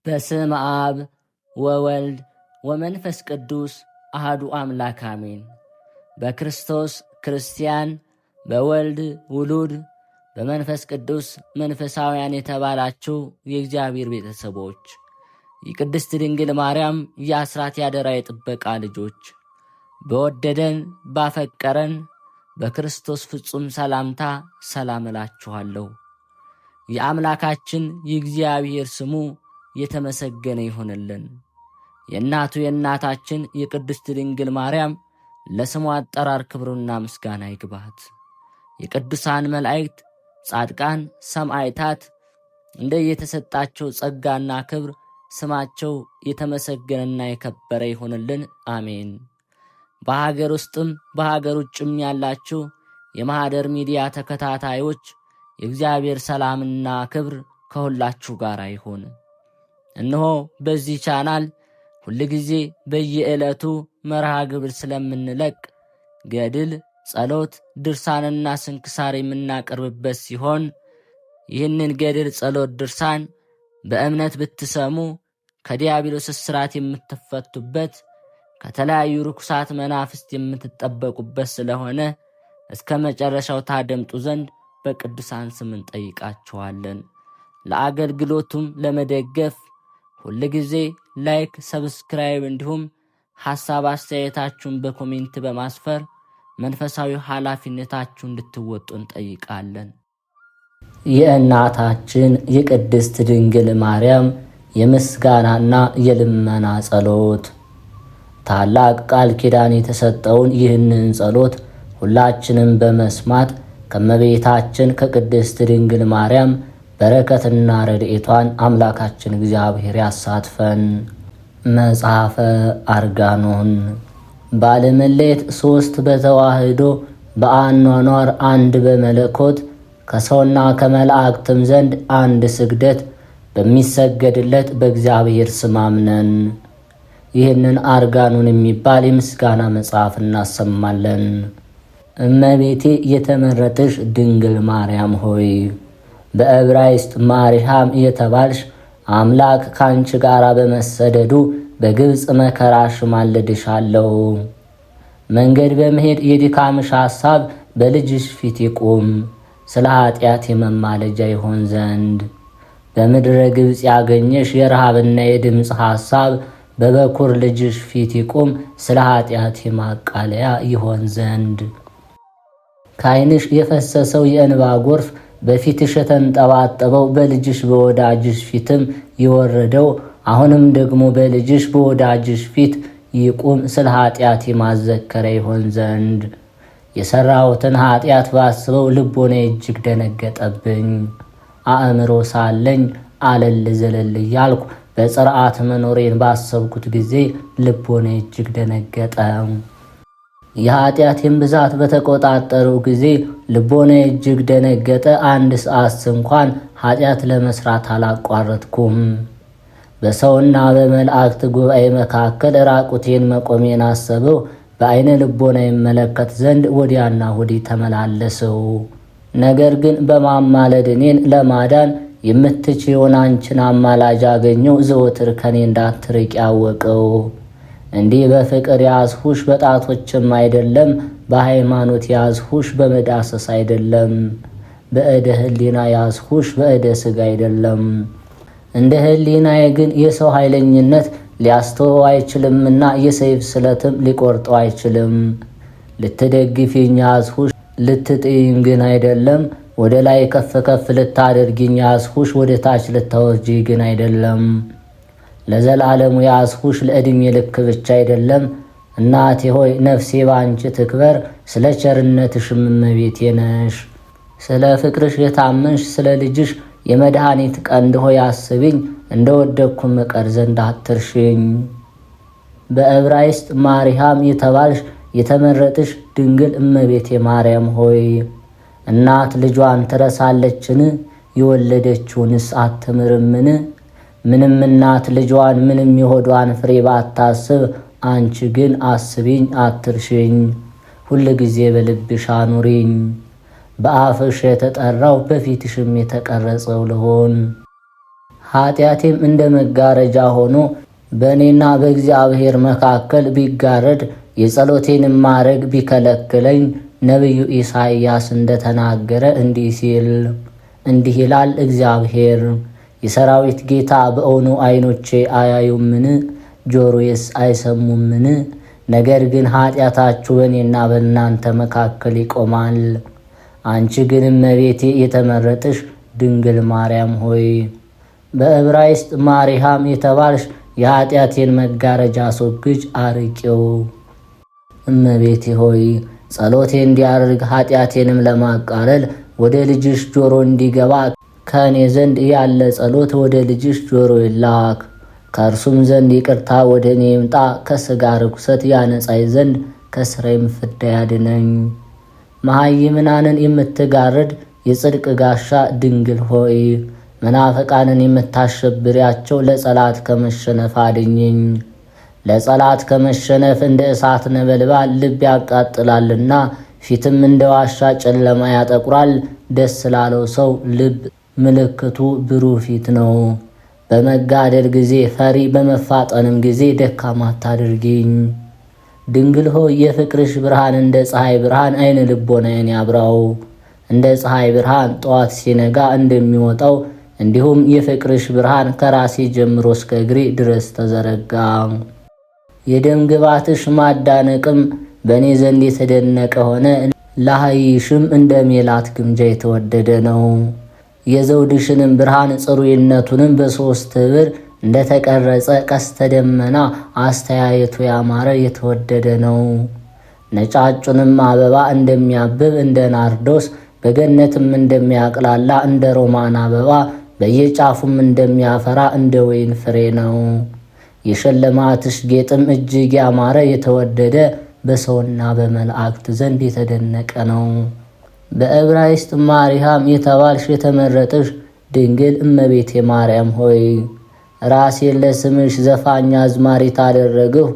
በስመ አብ ወወልድ ወመንፈስ ቅዱስ አሐዱ አምላክ አሜን። በክርስቶስ ክርስቲያን፣ በወልድ ውሉድ፣ በመንፈስ ቅዱስ መንፈሳውያን የተባላችሁ የእግዚአብሔር ቤተሰቦች፣ የቅድስት ድንግል ማርያም የአስራት ያደራ የጥበቃ ልጆች፣ በወደደን ባፈቀረን በክርስቶስ ፍጹም ሰላምታ ሰላም እላችኋለሁ። የአምላካችን የእግዚአብሔር ስሙ የተመሰገነ ይሆንልን። የእናቱ የእናታችን የቅድስት ድንግል ማርያም ለስሙ አጠራር ክብሩና ምስጋና ይግባት። የቅዱሳን መላእክት፣ ጻድቃን፣ ሰማዕታት እንደየተሰጣቸው ጸጋና ክብር ስማቸው የተመሰገነና የከበረ ይሆንልን። አሜን። በሀገር ውስጥም በሀገር ውጭም ያላችሁ የማኅደር ሚዲያ ተከታታዮች የእግዚአብሔር ሰላምና ክብር ከሁላችሁ ጋር ይሁን። እነሆ በዚህ ቻናል ሁልጊዜ በየዕለቱ መርሃ ግብር ስለምንለቅ ገድል፣ ጸሎት፣ ድርሳንና ስንክሳር የምናቀርብበት ሲሆን ይህንን ገድል፣ ጸሎት፣ ድርሳን በእምነት ብትሰሙ ከዲያብሎስ እስራት የምትፈቱበት ከተለያዩ ርኩሳት መናፍስት የምትጠበቁበት ስለሆነ እስከ መጨረሻው ታደምጡ ዘንድ በቅዱሳን ስም እንጠይቃችኋለን። ለአገልግሎቱም ለመደገፍ ሁልጊዜ ላይክ፣ ሰብስክራይብ እንዲሁም ሐሳብ አስተያየታችሁን በኮሜንት በማስፈር መንፈሳዊ ኃላፊነታችሁን እንድትወጡ እንጠይቃለን። የእናታችን የቅድስት ድንግል ማርያም የምስጋናና የልመና ጸሎት። ታላቅ ቃል ኪዳን የተሰጠውን ይህንን ጸሎት ሁላችንም በመስማት ከእመቤታችን ከቅድስት ድንግል ማርያም በረከትና ረድኤቷን አምላካችን እግዚአብሔር ያሳትፈን። መጽሐፈ አርጋኖን። ባለመለየት ሦስት በተዋህዶ በአኗኗር አንድ በመለኮት ከሰውና ከመላእክትም ዘንድ አንድ ስግደት በሚሰገድለት በእግዚአብሔር ስም አምነን ይህንን አርጋኖን የሚባል የምስጋና መጽሐፍ እናሰማለን። እመቤቴ የተመረጥሽ ድንግል ማርያም ሆይ በዕብራይስጥ ማርያም የተባልሽ አምላክ ካንቺ ጋር በመሰደዱ በግብፅ መከራሽ ማልድሻለሁ። መንገድ በመሄድ የድካምሽ ሐሳብ በልጅሽ ፊት ይቁም፣ ስለ ኃጢአት የመማለጃ ይሆን ዘንድ። በምድረ ግብፅ ያገኘሽ የረሃብና የድምፅ ሐሳብ በበኩር ልጅሽ ፊት ይቁም፣ ስለ ኃጢአት የማቃለያ ይሆን ዘንድ። ከዓይንሽ የፈሰሰው የእንባ ጎርፍ በፊትሽ የተንጠባጠበው በልጅሽ በወዳጅሽ ፊትም የወረደው አሁንም ደግሞ በልጅሽ በወዳጅሽ ፊት ይቁም፣ ስለ ኃጢአት የማዘከሪያ ይሆን ዘንድ። የሠራሁትን ኃጢአት ባስበው ልቦኔ እጅግ ደነገጠብኝ። አእምሮ ሳለኝ አለል ዘለል እያልኩ በጽርዓት መኖሬን ባሰብኩት ጊዜ ልቦኔ እጅግ ደነገጠ። የኃጢአቴን ብዛት በተቆጣጠረው ጊዜ ልቦኔ እጅግ ደነገጠ። አንድ ሰዓት እንኳን ኃጢአት ለመስራት አላቋረጥኩም። በሰውና በመላእክት ጉባኤ መካከል ራቁቴን መቆሜን አሰበው። በዓይነ ልቦና ይመለከት ዘንድ ወዲያና ወዲህ ተመላለሰው። ነገር ግን በማማለድ እኔን ለማዳን የምትችይውን አንቺን አማላጅ አገኘው። ዘወትር ከኔ እንዳትርቅ ያወቀው። እንዲህ በፍቅር ያዝሁሽ በጣቶችም አይደለም፣ በሃይማኖት ያዝሁሽ በመዳሰስ አይደለም፣ በእደ ሕሊና ያዝሁሽ በእደ ሥጋ አይደለም። እንደ ሕሊናዬ ግን የሰው ኃይለኝነት ሊያስተወው አይችልምና የሰይፍ ስለትም ሊቆርጠው አይችልም። ልትደግፊኝ ያዝሁሽ ልትጥይኝ ግን አይደለም። ወደ ላይ ከፍ ከፍ ልታደርጊኝ ያዝሁሽ ወደ ታች ልታወርጂ ግን አይደለም። ለዘላለሙ ያዝሁሽ ለዕድሜ ልክ ብቻ አይደለም። እናቴ ሆይ ነፍሴ ባንቺ ትክበር፣ ስለ ቸርነትሽም እመቤቴ ነሽ። ስለ ፍቅርሽ የታመንሽ ስለ ልጅሽ የመድኃኒት ቀንድ ሆይ አስቢኝ፣ እንደ ወደቅኩም እቀር ዘንድ አትርሽኝ። በዕብራይስጥ ማርያም የተባልሽ የተመረጥሽ ድንግል እመቤቴ ማርያም ሆይ እናት ልጇን ትረሳለችን? የወለደችውንስ አትምርምን? ምንም እናት ልጇን ምንም የሆዷን ፍሬ ባታስብ፣ አንቺ ግን አስቢኝ አትርሽኝ፣ ሁል ጊዜ በልብሽ አኑሪኝ። በአፍሽ የተጠራው በፊትሽም የተቀረጸው ልሆን። ኃጢአቴም እንደ መጋረጃ ሆኖ በእኔና በእግዚአብሔር መካከል ቢጋረድ የጸሎቴንም ማድረግ ቢከለክለኝ ነቢዩ ኢሳይያስ እንደተናገረ እንዲህ ይላል እግዚአብሔር፣ የሰራዊት ጌታ በእውኑ ዓይኖቼ አያዩምን? ጆሮዬስ አይሰሙምን? ነገር ግን ኃጢአታችሁ በእኔና በእናንተ መካከል ይቆማል። አንቺ ግን እመቤቴ የተመረጥሽ ድንግል ማርያም ሆይ በዕብራይስጥ ማሪሃም የተባልሽ የኃጢአቴን መጋረጃ አስወግጅ አርቂው። እመቤቴ ሆይ ጸሎቴ እንዲያርግ ኃጢአቴንም ለማቃለል ወደ ልጅሽ ጆሮ እንዲገባ ከእኔ ዘንድ ያለ ጸሎት ወደ ልጅሽ ጆሮ ይላክ። ከእርሱም ዘንድ ይቅርታ ወደ እኔ ይምጣ። ከሥጋ ርኩሰት ያነጻይ ዘንድ ከሥራዬም ፍዳ ያድነኝ። መሃይምናንን የምትጋርድ የጽድቅ ጋሻ ድንግል ሆይ መናፍቃንን የምታሸብሪያቸው ለጸላት ከመሸነፍ አድኝኝ። ለጸላት ከመሸነፍ እንደ እሳት ነበልባል ልብ ያቃጥላልና ፊትም እንደ ዋሻ ጨለማ ያጠቁራል። ደስ ላለው ሰው ልብ ምልክቱ ብሩህ ፊት ነው። በመጋደል ጊዜ ፈሪ፣ በመፋጠንም ጊዜ ደካማ አታድርጊኝ። ድንግል ሆይ የፍቅርሽ ብርሃን እንደ ፀሐይ ብርሃን አይነ ልቦናዬን ያብራው። እንደ ፀሐይ ብርሃን ጠዋት ሲነጋ እንደሚወጣው እንዲሁም የፍቅርሽ ብርሃን ከራሴ ጀምሮ እስከ እግሬ ድረስ ተዘረጋ። የደም ግባትሽ ማዳነቅም በእኔ ዘንድ የተደነቀ ሆነ። ለሃይሽም እንደ ሜላት ግምጃ የተወደደ ነው። የዘውድሽንም ብርሃን ጽሩይነቱንም በሦስት ኅብር እንደተቀረጸ ቀስተ ደመና አስተያየቱ ያማረ የተወደደ ነው። ነጫጩንም አበባ እንደሚያብብ እንደ ናርዶስ በገነትም እንደሚያቅላላ እንደ ሮማን አበባ በየጫፉም እንደሚያፈራ እንደ ወይን ፍሬ ነው። የሽልማትሽ ጌጥም እጅግ ያማረ የተወደደ በሰውና በመላእክት ዘንድ የተደነቀ ነው። በዕብራይስጥ ማሪሃም የተባልሽ የተመረጥሽ ድንግል እመቤቴ ማርያም ሆይ ራሴን ለስምሽ ዘፋኝ አዝማሪት አደረግሁ።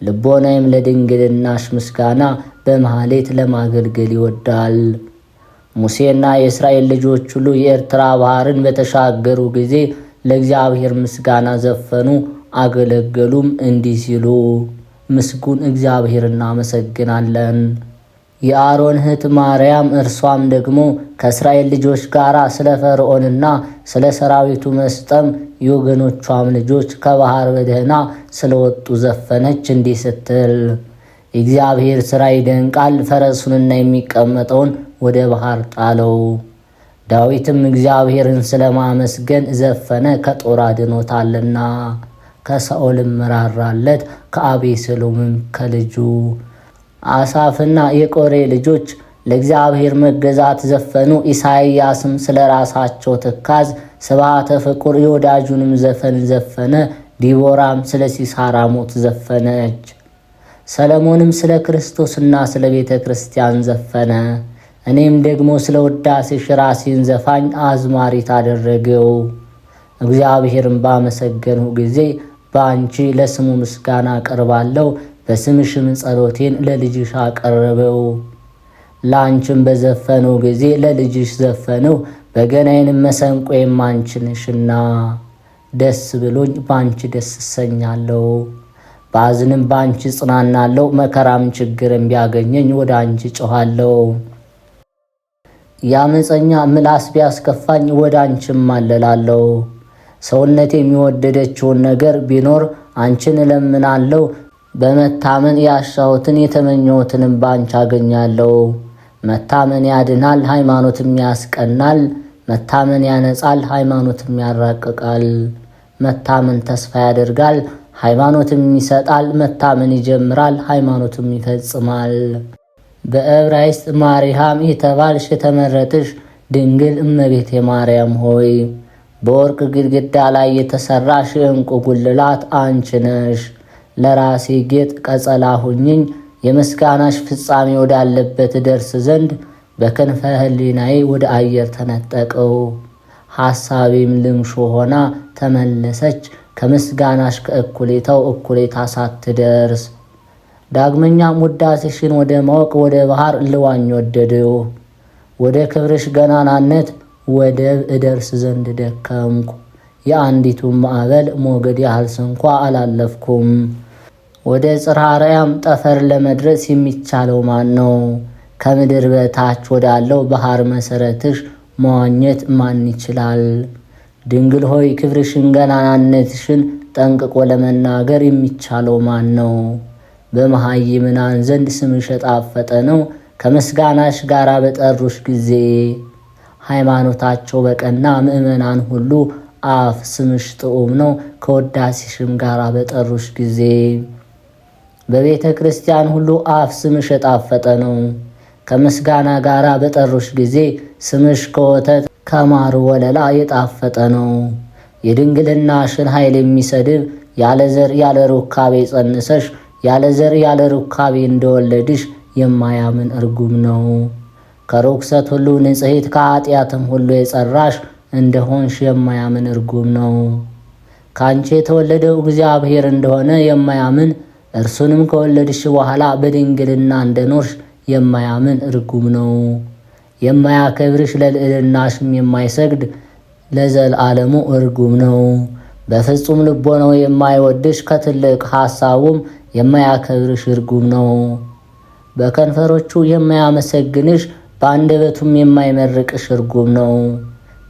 ልቦናዬም ለድንግልናሽ ምስጋና በማህሌት ለማገልገል ይወዳል። ሙሴና የእስራኤል ልጆች ሁሉ የኤርትራ ባህርን በተሻገሩ ጊዜ ለእግዚአብሔር ምስጋና ዘፈኑ፣ አገለገሉም እንዲህ ሲሉ ምስጉን እግዚአብሔር እናመሰግናለን። የአሮን እህት ማርያም እርሷም ደግሞ ከእስራኤል ልጆች ጋር ስለ ፈርዖንና ስለ ሰራዊቱ መስጠም የወገኖቿም ልጆች ከባህር በደህና ስለወጡ ዘፈነች እንዲህ ስትል የእግዚአብሔር ሥራ ይደንቃል፣ ፈረሱንና የሚቀመጠውን ወደ ባህር ጣለው። ዳዊትም እግዚአብሔርን ስለማመስገን ዘፈነ፣ ከጦር አድኖታልና። ከሳኦልም ራራለት፣ ከአቤሴሎምም ከልጁ። አሳፍና የቆሬ ልጆች ለእግዚአብሔር መገዛት ዘፈኑ። ኢሳይያስም ስለ ራሳቸው ትካዝ ስብሐተ ፍቁር የወዳጁንም ዘፈን ዘፈነ። ዲቦራም ስለ ሲሳራ ሞት ዘፈነች። ሰለሞንም ስለ ክርስቶስና ስለ ቤተ ክርስቲያን ዘፈነ። እኔም ደግሞ ስለ ውዳሴሽ ራሴን ዘፋኝ አዝማሪት አደረገው። እግዚአብሔርን ባመሰገንሁ ጊዜ በአንቺ ለስሙ ምስጋና አቀርባለሁ። በስምሽም ጸሎቴን ለልጅሽ አቀረበው። ለአንቺም በዘፈነው ጊዜ ለልጅሽ ዘፈነው። በገናዬንም መሰንቆዬም አንቺ ነሽና ደስ ብሎኝ በአንቺ ደስ እሰኛለሁ። ባዝንም በአንቺ ጽናናለሁ። መከራም ችግርም ቢያገኘኝ ወደ አንቺ ጮኻለሁ። የአመፀኛ ምላስ ቢያስከፋኝ ወደ አንቺም አለላለሁ። ሰውነት የሚወደደችውን ነገር ቢኖር አንቺን እለምናለሁ። በመታመን ያሻሁትን የተመኘሁትንም በአንቺ አገኛለሁ። መታመን ያድናል፣ ሃይማኖትም ያስቀናል። መታመን ያነጻል፣ ሃይማኖትም ያራቅቃል። መታመን ተስፋ ያደርጋል፣ ሃይማኖትም ይሰጣል። መታመን ይጀምራል፣ ሃይማኖትም ይፈጽማል። በዕብራይስጥ ማሪሃም የተባልሽ የተመረጥሽ ድንግል እመቤቴ ማርያም ሆይ በወርቅ ግድግዳ ላይ የተሰራሽ የዕንቁ ጉልላት አንቺ ነሽ። ለራሴ ጌጥ ቀጸላ ሁኝኝ። የምስጋናሽ ፍጻሜ ወዳለበት ደርስ ዘንድ በክንፈ ሕሊናዬ ወደ አየር ተነጠቀው። ሐሳቤም ልምሾ ሆና ተመለሰች፣ ከምስጋናሽ ከእኩሌታው እኩሌታ ሳትደርስ። ዳግመኛም ውዳሴሽን ወደ ማወቅ ወደ ባህር ልዋኝ ወደድሁ። ወደ ክብርሽ ገናናነት ወደብ እደርስ ዘንድ ደከምኩ። የአንዲቱን ማዕበል ሞገድ ያህል ስንኳ አላለፍኩም። ወደ ጽርሐ አርያም ጠፈር ለመድረስ የሚቻለው ማን ነው? ከምድር በታች ወዳለው ባህር መሠረትሽ መዋኘት ማን ይችላል? ድንግል ሆይ ክብርሽን ገናናነትሽን ጠንቅቆ ለመናገር የሚቻለው ማን ነው? በመሃይምናን ዘንድ ስምሽ የጣፈጠ ነው። ከምስጋናሽ ጋር በጠሩሽ ጊዜ ሃይማኖታቸው በቀና ምእመናን ሁሉ አፍ ስምሽ ጥዑም ነው። ከወዳሴሽም ጋር በጠሩሽ ጊዜ በቤተ ክርስቲያን ሁሉ አፍ ስምሽ የጣፈጠ ነው። ከምስጋና ጋር በጠሩሽ ጊዜ ስምሽ ከወተት ከማር ወለላ የጣፈጠ ነው። የድንግልናሽን ኃይል የሚሰድብ ያለ ዘር ያለ ሩካቤ ጸንሰሽ ያለ ዘር ያለ ሩካቤ እንደወለድሽ የማያምን እርጉም ነው። ከርኩሰት ሁሉ ንጽሕት ከኃጢአትም ሁሉ የጸራሽ እንደሆንሽ የማያምን እርጉም ነው። ከአንቺ የተወለደው እግዚአብሔር እንደሆነ የማያምን እርሱንም ከወለድሽ በኋላ በድንግልና እንደኖርሽ የማያምን እርጉም ነው። የማያከብርሽ ለልዕልናሽም የማይሰግድ ለዘላለሙ እርጉም ነው። በፍጹም ልቦናው የማይወድሽ ከትልቅ ሐሳቡም የማያከብርሽ እርጉም ነው። በከንፈሮቹ የማያመሰግንሽ በአንደበቱም የማይመርቅሽ እርጉም ነው።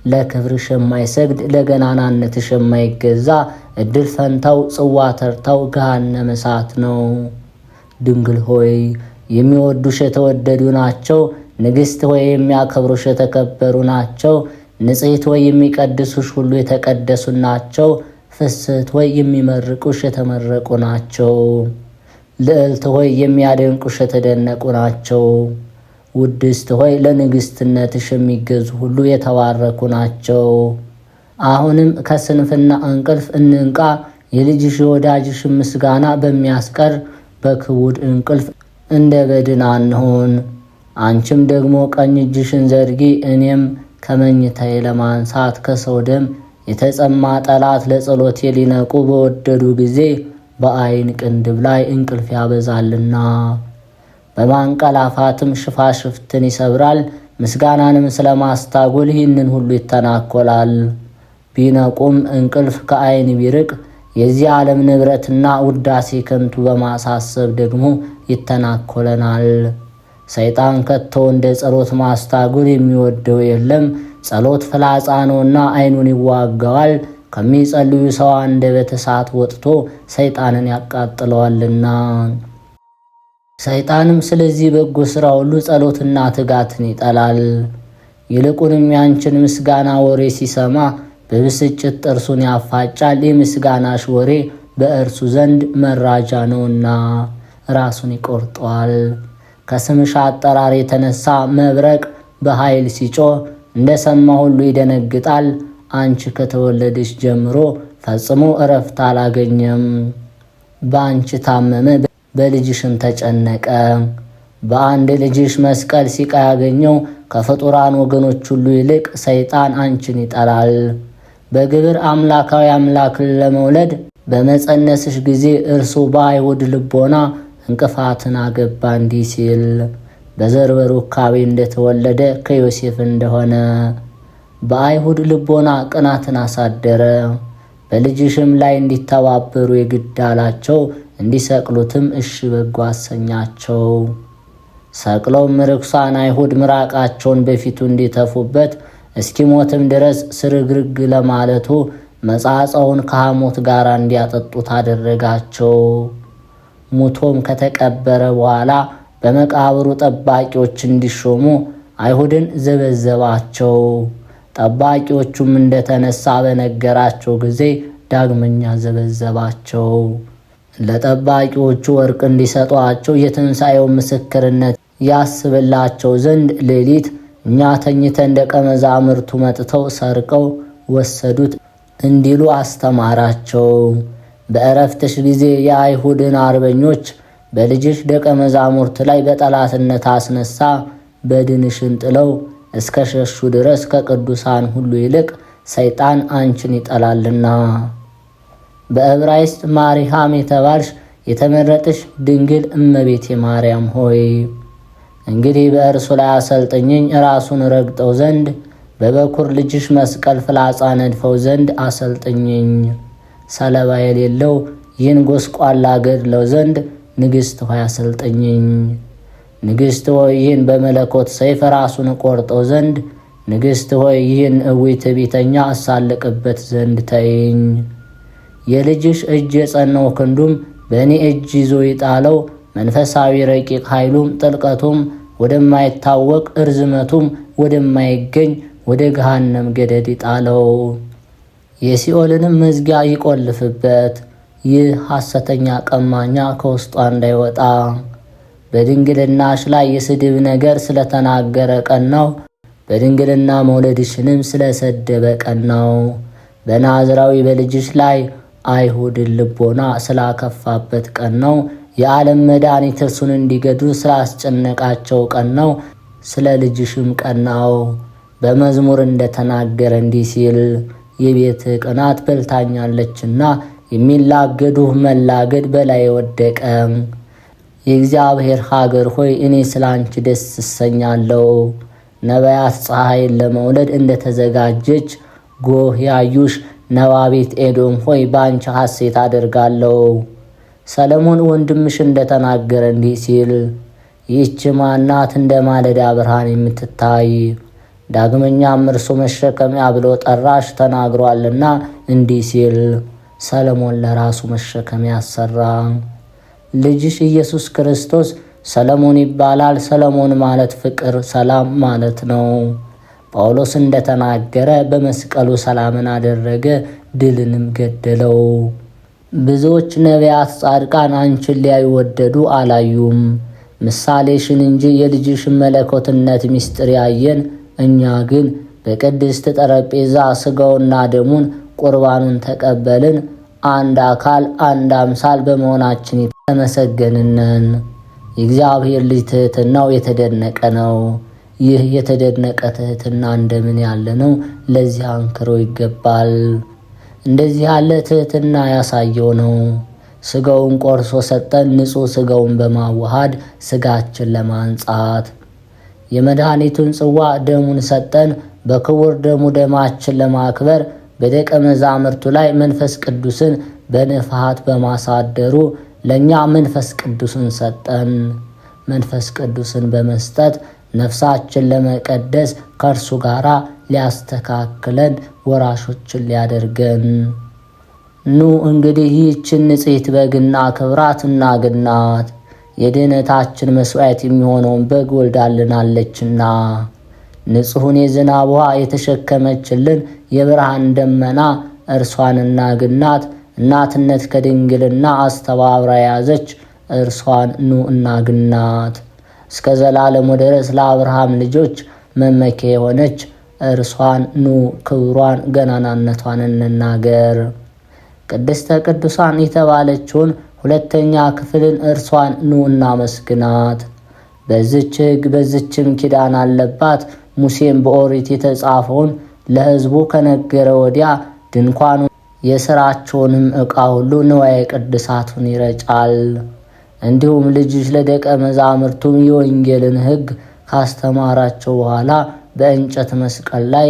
ለክብርሽ የማይሰግድ ለገናናነትሽ የማይገዛ እድል ፈንታው ጽዋ ተርታው ገሃነመ እሳት ነው። ድንግል ሆይ የሚወዱሽ የተወደዱ ናቸው። ንግሥት ሆይ የሚያከብሩሽ የተከበሩ ናቸው። ንጽሕት ሆይ የሚቀድሱሽ ሁሉ የተቀደሱ ናቸው። ፍስሕት ሆይ የሚመርቁሽ የተመረቁ ናቸው። ልዕልት ሆይ የሚያደንቁሽ የተደነቁ ናቸው። ውድስት ሆይ ለንግሥትነትሽ የሚገዙ ሁሉ የተባረኩ ናቸው። አሁንም ከስንፍና እንቅልፍ እንንቃ። የልጅሽ የወዳጅሽ ምስጋና በሚያስቀር በክቡድ እንቅልፍ እንደ በድን አንሆን። አንቺም ደግሞ ቀኝ እጅሽን ዘርጊ። እኔም ከመኝታዬ ለማንሳት ከሰው ደም የተጸማ ጠላት ለጸሎቴ ሊነቁ በወደዱ ጊዜ በዓይን ቅንድብ ላይ እንቅልፍ ያበዛልና በማንቀላፋትም ሽፋሽፍትን ይሰብራል። ምስጋናንም ስለማስታጎል ይህንን ሁሉ ይተናኮላል። ቢነቁም እንቅልፍ ከዓይን ቢርቅ የዚህ ዓለም ንብረትና ውዳሴ ከንቱ በማሳሰብ ደግሞ ይተናኮለናል። ሰይጣን ከቶ እንደ ጸሎት ማስታጎል የሚወደው የለም። ጸሎት ፍላጻ ነውና ዓይኑን ይዋጋዋል። ከሚጸልዩ ሰው አንደበት እሳት ወጥቶ ሰይጣንን ያቃጥለዋልና። ሰይጣንም ስለዚህ በጎ ሥራ ሁሉ ጸሎትና ትጋትን ይጠላል። ይልቁንም ያንቺን ምስጋና ወሬ ሲሰማ በብስጭት ጥርሱን ያፋጫል። የምስጋናሽ ወሬ በእርሱ ዘንድ መራጃ ነውና ራሱን ይቆርጠዋል። ከስምሽ አጠራር የተነሳ መብረቅ በኃይል ሲጮህ እንደሰማ ሁሉ ይደነግጣል። አንቺ ከተወለድሽ ጀምሮ ፈጽሞ እረፍት አላገኘም። በአንቺ ታመመ፣ በልጅሽም ተጨነቀ። በአንድ ልጅሽ መስቀል ሲቃ ያገኘው ከፍጡራን ወገኖች ሁሉ ይልቅ ሰይጣን አንቺን ይጠላል። በግብር አምላካዊ አምላክን ለመውለድ በመጸነስሽ ጊዜ እርሱ በአይሁድ ልቦና እንቅፋትን አገባ እንዲህ ሲል በዘር በሩካቤ እንደተወለደ ከዮሴፍ እንደሆነ በአይሁድ ልቦና ቅናትን አሳደረ። በልጅሽም ላይ እንዲተባበሩ የግድ አላቸው። እንዲሰቅሉትም እሺ በጎ አሰኛቸው። ሰቅለውም ርኩሳን አይሁድ ምራቃቸውን በፊቱ እንዲተፉበት እስኪሞትም ድረስ ስርግርግ ለማለቱ መጻጻውን ከሐሞት ጋር እንዲያጠጡት አደረጋቸው። ሙቶም ከተቀበረ በኋላ በመቃብሩ ጠባቂዎች እንዲሾሙ አይሁድን ዘበዘባቸው። ጠባቂዎቹም እንደተነሳ በነገራቸው ጊዜ ዳግመኛ ዘበዘባቸው። ለጠባቂዎቹ ወርቅ እንዲሰጧቸው የትንሣኤው ምስክርነት ያስብላቸው ዘንድ ሌሊት እኛ ተኝተን ደቀ መዛሙርቱ መጥተው ሰርቀው ወሰዱት እንዲሉ አስተማራቸው። በእረፍትሽ ጊዜ የአይሁድን አርበኞች በልጅሽ ደቀ መዛሙርት ላይ በጠላትነት አስነሳ። በድንሽን ጥለው እስከ ሸሹ ድረስ ከቅዱሳን ሁሉ ይልቅ ሰይጣን አንቺን ይጠላልና። በዕብራይስጥ ማሪሃም የተባልሽ የተመረጥሽ ድንግል እመቤቴ ማርያም ሆይ እንግዲህ በእርሱ ላይ አሰልጥኝኝ ራሱን ረግጠው ዘንድ በበኩር ልጅሽ መስቀል ፍላጻ ነድፈው ዘንድ አሰልጥኝኝ። ሰለባ የሌለው ይህን ጎስቋላ ገድለው ዘንድ ንግሥት ሆይ አሰልጥኝኝ። ንግሥት ሆይ ይህን በመለኮት ሰይፍ ራሱን ቆርጠው ዘንድ፣ ንግሥት ሆይ ይህን እውይ ትዕቢተኛ አሳልቅበት ዘንድ ተይኝ። የልጅሽ እጅ የጸናው ክንዱም በእኔ እጅ ይዞ ይጣለው። መንፈሳዊ ረቂቅ ኃይሉም ጥልቀቱም ወደማይታወቅ እርዝመቱም ወደማይገኝ ወደ ገሃነም ገደድ ይጣለው። የሲኦልንም መዝጊያ ይቆልፍበት። ይህ ሐሰተኛ ቀማኛ ከውስጧ እንዳይወጣ። በድንግልናሽ ላይ የስድብ ነገር ስለተናገረ ቀናው። በድንግልና መውለድሽንም ስለሰደበ ቀናው። በናዝራዊ በልጅሽ ላይ አይሁድን ልቦና ስላከፋበት ቀናው። የዓለም መድኃኒት እርሱን እንዲገድሉ ስላስጨነቃቸው ቀናው። ስለ ልጅሽም ቀናው። በመዝሙር እንደተናገረ እንዲህ ሲል የቤት ቅናት በልታኛለችና የሚላገዱህ መላገድ በላይ ወደቀ። የእግዚአብሔር ሀገር ሆይ እኔ ስላንቺ ደስ እሰኛለሁ። ነቢያት ፀሐይን ለመውለድ እንደተዘጋጀች ጎህ ያዩሽ ነባቤት ኤዶም ሆይ በአንቺ ሐሴት አደርጋለሁ። ሰለሞን ወንድምሽ እንደተናገረ እንዲህ ሲል ይህች ማናት እንደ ማለዳ ብርሃን የምትታይ? ዳግመኛም እርሱ መሸከሚያ ብሎ ጠራሽ ተናግሯልና እንዲህ ሲል ሰለሞን ለራሱ መሸከሚያ አሰራ። ልጅሽ ኢየሱስ ክርስቶስ ሰለሞን ይባላል። ሰለሞን ማለት ፍቅር፣ ሰላም ማለት ነው። ጳውሎስ እንደተናገረ በመስቀሉ ሰላምን አደረገ፣ ድልንም ገደለው። ብዙዎች ነቢያት፣ ጻድቃን አንቺን ሊያዩ ወደዱ፣ አላዩም። ምሳሌሽን እንጂ የልጅሽን መለኮትነት ምስጢር ያየን። እኛ ግን በቅድስት ጠረጴዛ ሥጋውና ደሙን ቁርባኑን ተቀበልን። አንድ አካል አንድ አምሳል በመሆናችን የተመሰገንነን። የእግዚአብሔር ልጅ ትሕትናው የተደነቀ ነው። ይህ የተደነቀ ትሕትና እንደምን ያለ ነው! ለዚህ አንክሮ ይገባል። እንደዚህ ያለ ትሕትና ያሳየው ነው። ሥጋውን ቆርሶ ሰጠን፣ ንጹሕ ሥጋውን በማዋሃድ ሥጋችን ለማንጻት። የመድኃኒቱን ጽዋ ደሙን ሰጠን፣ በክቡር ደሙ ደማችን ለማክበር። በደቀ መዛሙርቱ ላይ መንፈስ ቅዱስን በንፍሃት በማሳደሩ ለእኛ መንፈስ ቅዱስን ሰጠን። መንፈስ ቅዱስን በመስጠት ነፍሳችን ለመቀደስ ከእርሱ ጋር ሊያስተካክለን ወራሾችን ሊያደርገን። ኑ እንግዲህ ይህችን ንጽሕት በግና ክብራት እናግናት። የድኅነታችን መሥዋዕት የሚሆነውን በግ ወልዳልናለችና። ንጹሑን የዝናብ ውሃ የተሸከመችልን የብርሃን ደመና እርሷን እናግናት። እናትነት ከድንግልና አስተባብራ ያዘች እርሷን ኑ እናግናት። እስከ ዘላለሙ ድረስ ለአብርሃም ልጆች መመኪያ የሆነች እርሷን ኑ ክብሯን ገናናነቷን እንናገር። ቅድስተ ቅዱሳን የተባለችውን ሁለተኛ ክፍልን እርሷን ኑ እናመስግናት። በዚች ሕግ በዚችም ኪዳን አለባት። ሙሴም በኦሪት የተጻፈውን ለሕዝቡ ከነገረ ወዲያ ድንኳኑ የሥራቸውንም ዕቃ ሁሉ ንዋየ ቅድሳቱን ይረጫል። እንዲሁም ልጅሽ ለደቀ መዛሙርቱም የወንጌልን ሕግ ካስተማራቸው በኋላ በእንጨት መስቀል ላይ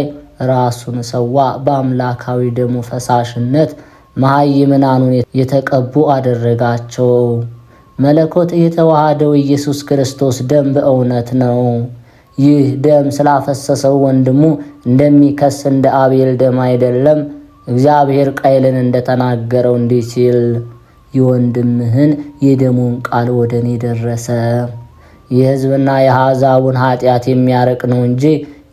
ራሱን ሰዋ። በአምላካዊ ደሙ ፈሳሽነት መሃይምናኑን የተቀቡ አደረጋቸው። መለኮት የተዋሃደው ኢየሱስ ክርስቶስ ደም በእውነት ነው። ይህ ደም ስላፈሰሰው ወንድሙ እንደሚከስ እንደ አቤል ደም አይደለም። እግዚአብሔር ቃየልን እንደተናገረው እንዲህ ሲል የወንድምህን የደሙን ቃል ወደ እኔ ደረሰ። የሕዝብና የአሕዛቡን ኃጢአት የሚያርቅ ነው እንጂ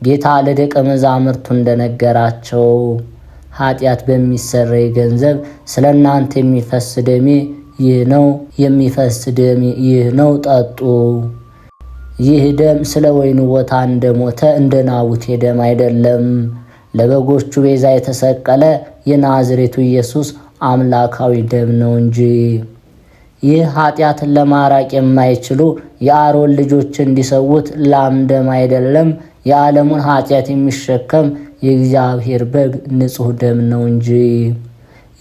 ጌታ ለደቀ መዛሙርቱ እንደነገራቸው ኃጢአት በሚሰረይ ገንዘብ ስለ እናንተ የሚፈስ ደሜ ይህ ነው፣ የሚፈስ ደሜ ይህ ነው፣ ጠጡ። ይህ ደም ስለ ወይኑ ቦታ እንደሞተ እንደ ናቡቴ ደም አይደለም። ለበጎቹ ቤዛ የተሰቀለ የናዝሬቱ ኢየሱስ አምላካዊ ደም ነው እንጂ። ይህ ኃጢአትን ለማራቅ የማይችሉ የአሮን ልጆች እንዲሰዉት ላም ደም አይደለም። የዓለሙን ኃጢአት የሚሸከም የእግዚአብሔር በግ ንጹሕ ደም ነው እንጂ።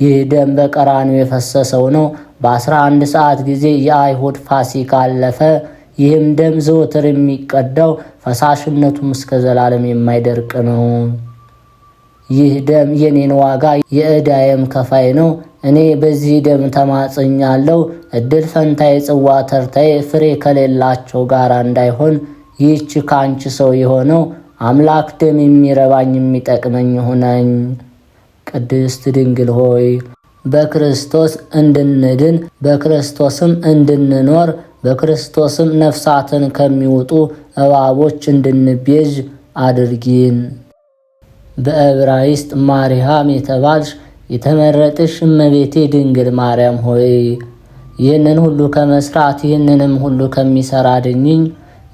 ይህ ደም በቀራንዮ የፈሰሰው ነው። በ11 ሰዓት ጊዜ የአይሁድ ፋሲካ አለፈ። ይህም ደም ዘወትር የሚቀዳው ፈሳሽነቱም እስከ ዘላለም የማይደርቅ ነው። ይህ ደም የኔን ዋጋ የዕዳዬም ከፋይ ነው። እኔ በዚህ ደም ተማጽኛለሁ። እድል ፈንታዬ ጽዋ ተርታዬ ፍሬ ከሌላቸው ጋር እንዳይሆን ይህች ከአንቺ ሰው የሆነው አምላክ ደም የሚረባኝ የሚጠቅመኝ ሁነኝ። ቅድስት ድንግል ሆይ በክርስቶስ እንድንድን በክርስቶስም እንድንኖር በክርስቶስም ነፍሳትን ከሚውጡ እባቦች እንድንቤዥ አድርጊን። በዕብራይስጥ ማርያም የተባልሽ የተመረጥሽ እመቤቴ ድንግል ማርያም ሆይ ይህንን ሁሉ ከመስራት ይህንንም ሁሉ ከሚሰራ አድኝኝ።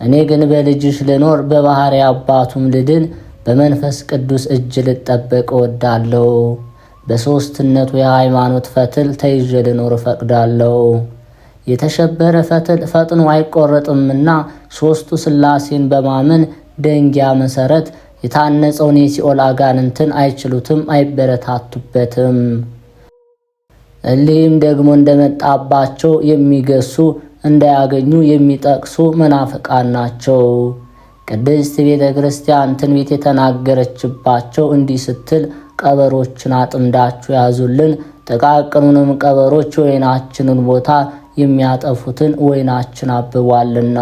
እኔ ግን በልጅሽ ልኖር በባሕርይ አባቱም ልድን በመንፈስ ቅዱስ እጅ ልጠበቅ እወዳለሁ። በሦስትነቱ የሃይማኖት ፈትል ተይዤ ልኖር እፈቅዳለሁ። የተሸበረ ፈትል ፈጥኖ አይቆረጥምና ሦስቱ ሥላሴን በማመን ደንጊያ መሠረት የታነጸውን የሲኦል አጋንንትን አይችሉትም፣ አይበረታቱበትም። እሊህም ደግሞ እንደመጣባቸው የሚገሱ እንዳያገኙ የሚጠቅሱ መናፍቃን ናቸው። ቅድስት ቤተ ክርስቲያን ትንቢት የተናገረችባቸው እንዲህ ስትል ቀበሮችን አጥምዳችሁ ያዙልን፣ ጥቃቅኑንም ቀበሮች ወይናችንን ቦታ የሚያጠፉትን ወይናችን አብቧልና።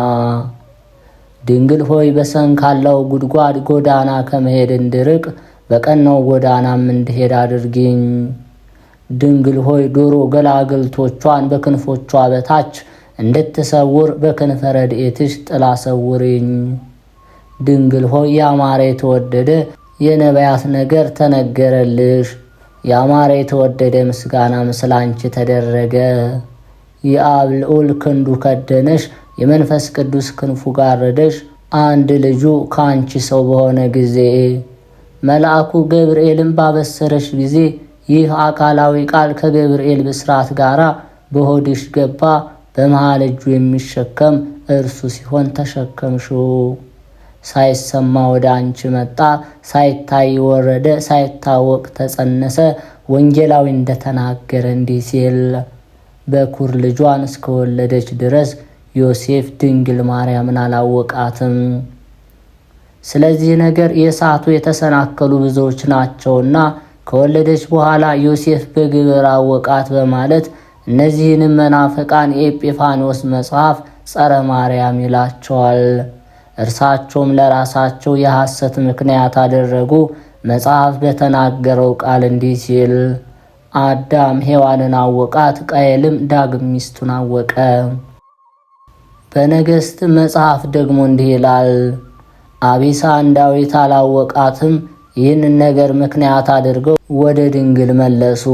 ድንግል ሆይ በሰንካላው ጉድጓድ ጎዳና ከመሄድ እንድርቅ በቀናው ጎዳናም እንድሄድ አድርጊኝ። ድንግል ሆይ ዶሮ ገላግልቶቿን በክንፎቿ በታች እንድትሰውር በክንፈ ረድኤትሽ ጥላ ሰውሪኝ። ድንግል ሆይ ያማረ የተወደደ የነቢያት ነገር ተነገረልሽ። ያማረ የተወደደ ምስጋናም ስላንቺ ተደረገ። የአብ ልዑል ክንዱ ከደነሽ፣ የመንፈስ ቅዱስ ክንፉ ጋረደሽ። አንድ ልጁ ከአንቺ ሰው በሆነ ጊዜ መልአኩ ገብርኤልን ባበሰረሽ ጊዜ ይህ አካላዊ ቃል ከገብርኤል ብስራት ጋር በሆድሽ ገባ። በመሃል እጁ የሚሸከም እርሱ ሲሆን ተሸከምሽው። ሳይሰማ ወደ አንቺ መጣ፣ ሳይታይ ወረደ፣ ሳይታወቅ ተጸነሰ። ወንጌላዊ እንደተናገረ እንዲህ ሲል በኩር ልጇን እስከወለደች ድረስ ዮሴፍ ድንግል ማርያምን አላወቃትም። ስለዚህ ነገር የሳቱ የተሰናከሉ ብዙዎች ናቸውና ከወለደች በኋላ ዮሴፍ በግብር አወቃት በማለት እነዚህንም መናፍቃን የኤጲፋንዮስ መጽሐፍ ጸረ ማርያም ይላቸዋል። እርሳቸውም ለራሳቸው የሐሰት ምክንያት አደረጉ። መጽሐፍ በተናገረው ቃል እንዲህ ሲል አዳም ሔዋንን አወቃት፣ ቃየልም ዳግም ሚስቱን አወቀ። በነገሥት መጽሐፍ ደግሞ እንዲህ ይላል አቢሳን ዳዊት አላወቃትም። ይህንን ነገር ምክንያት አድርገው ወደ ድንግል መለሱ።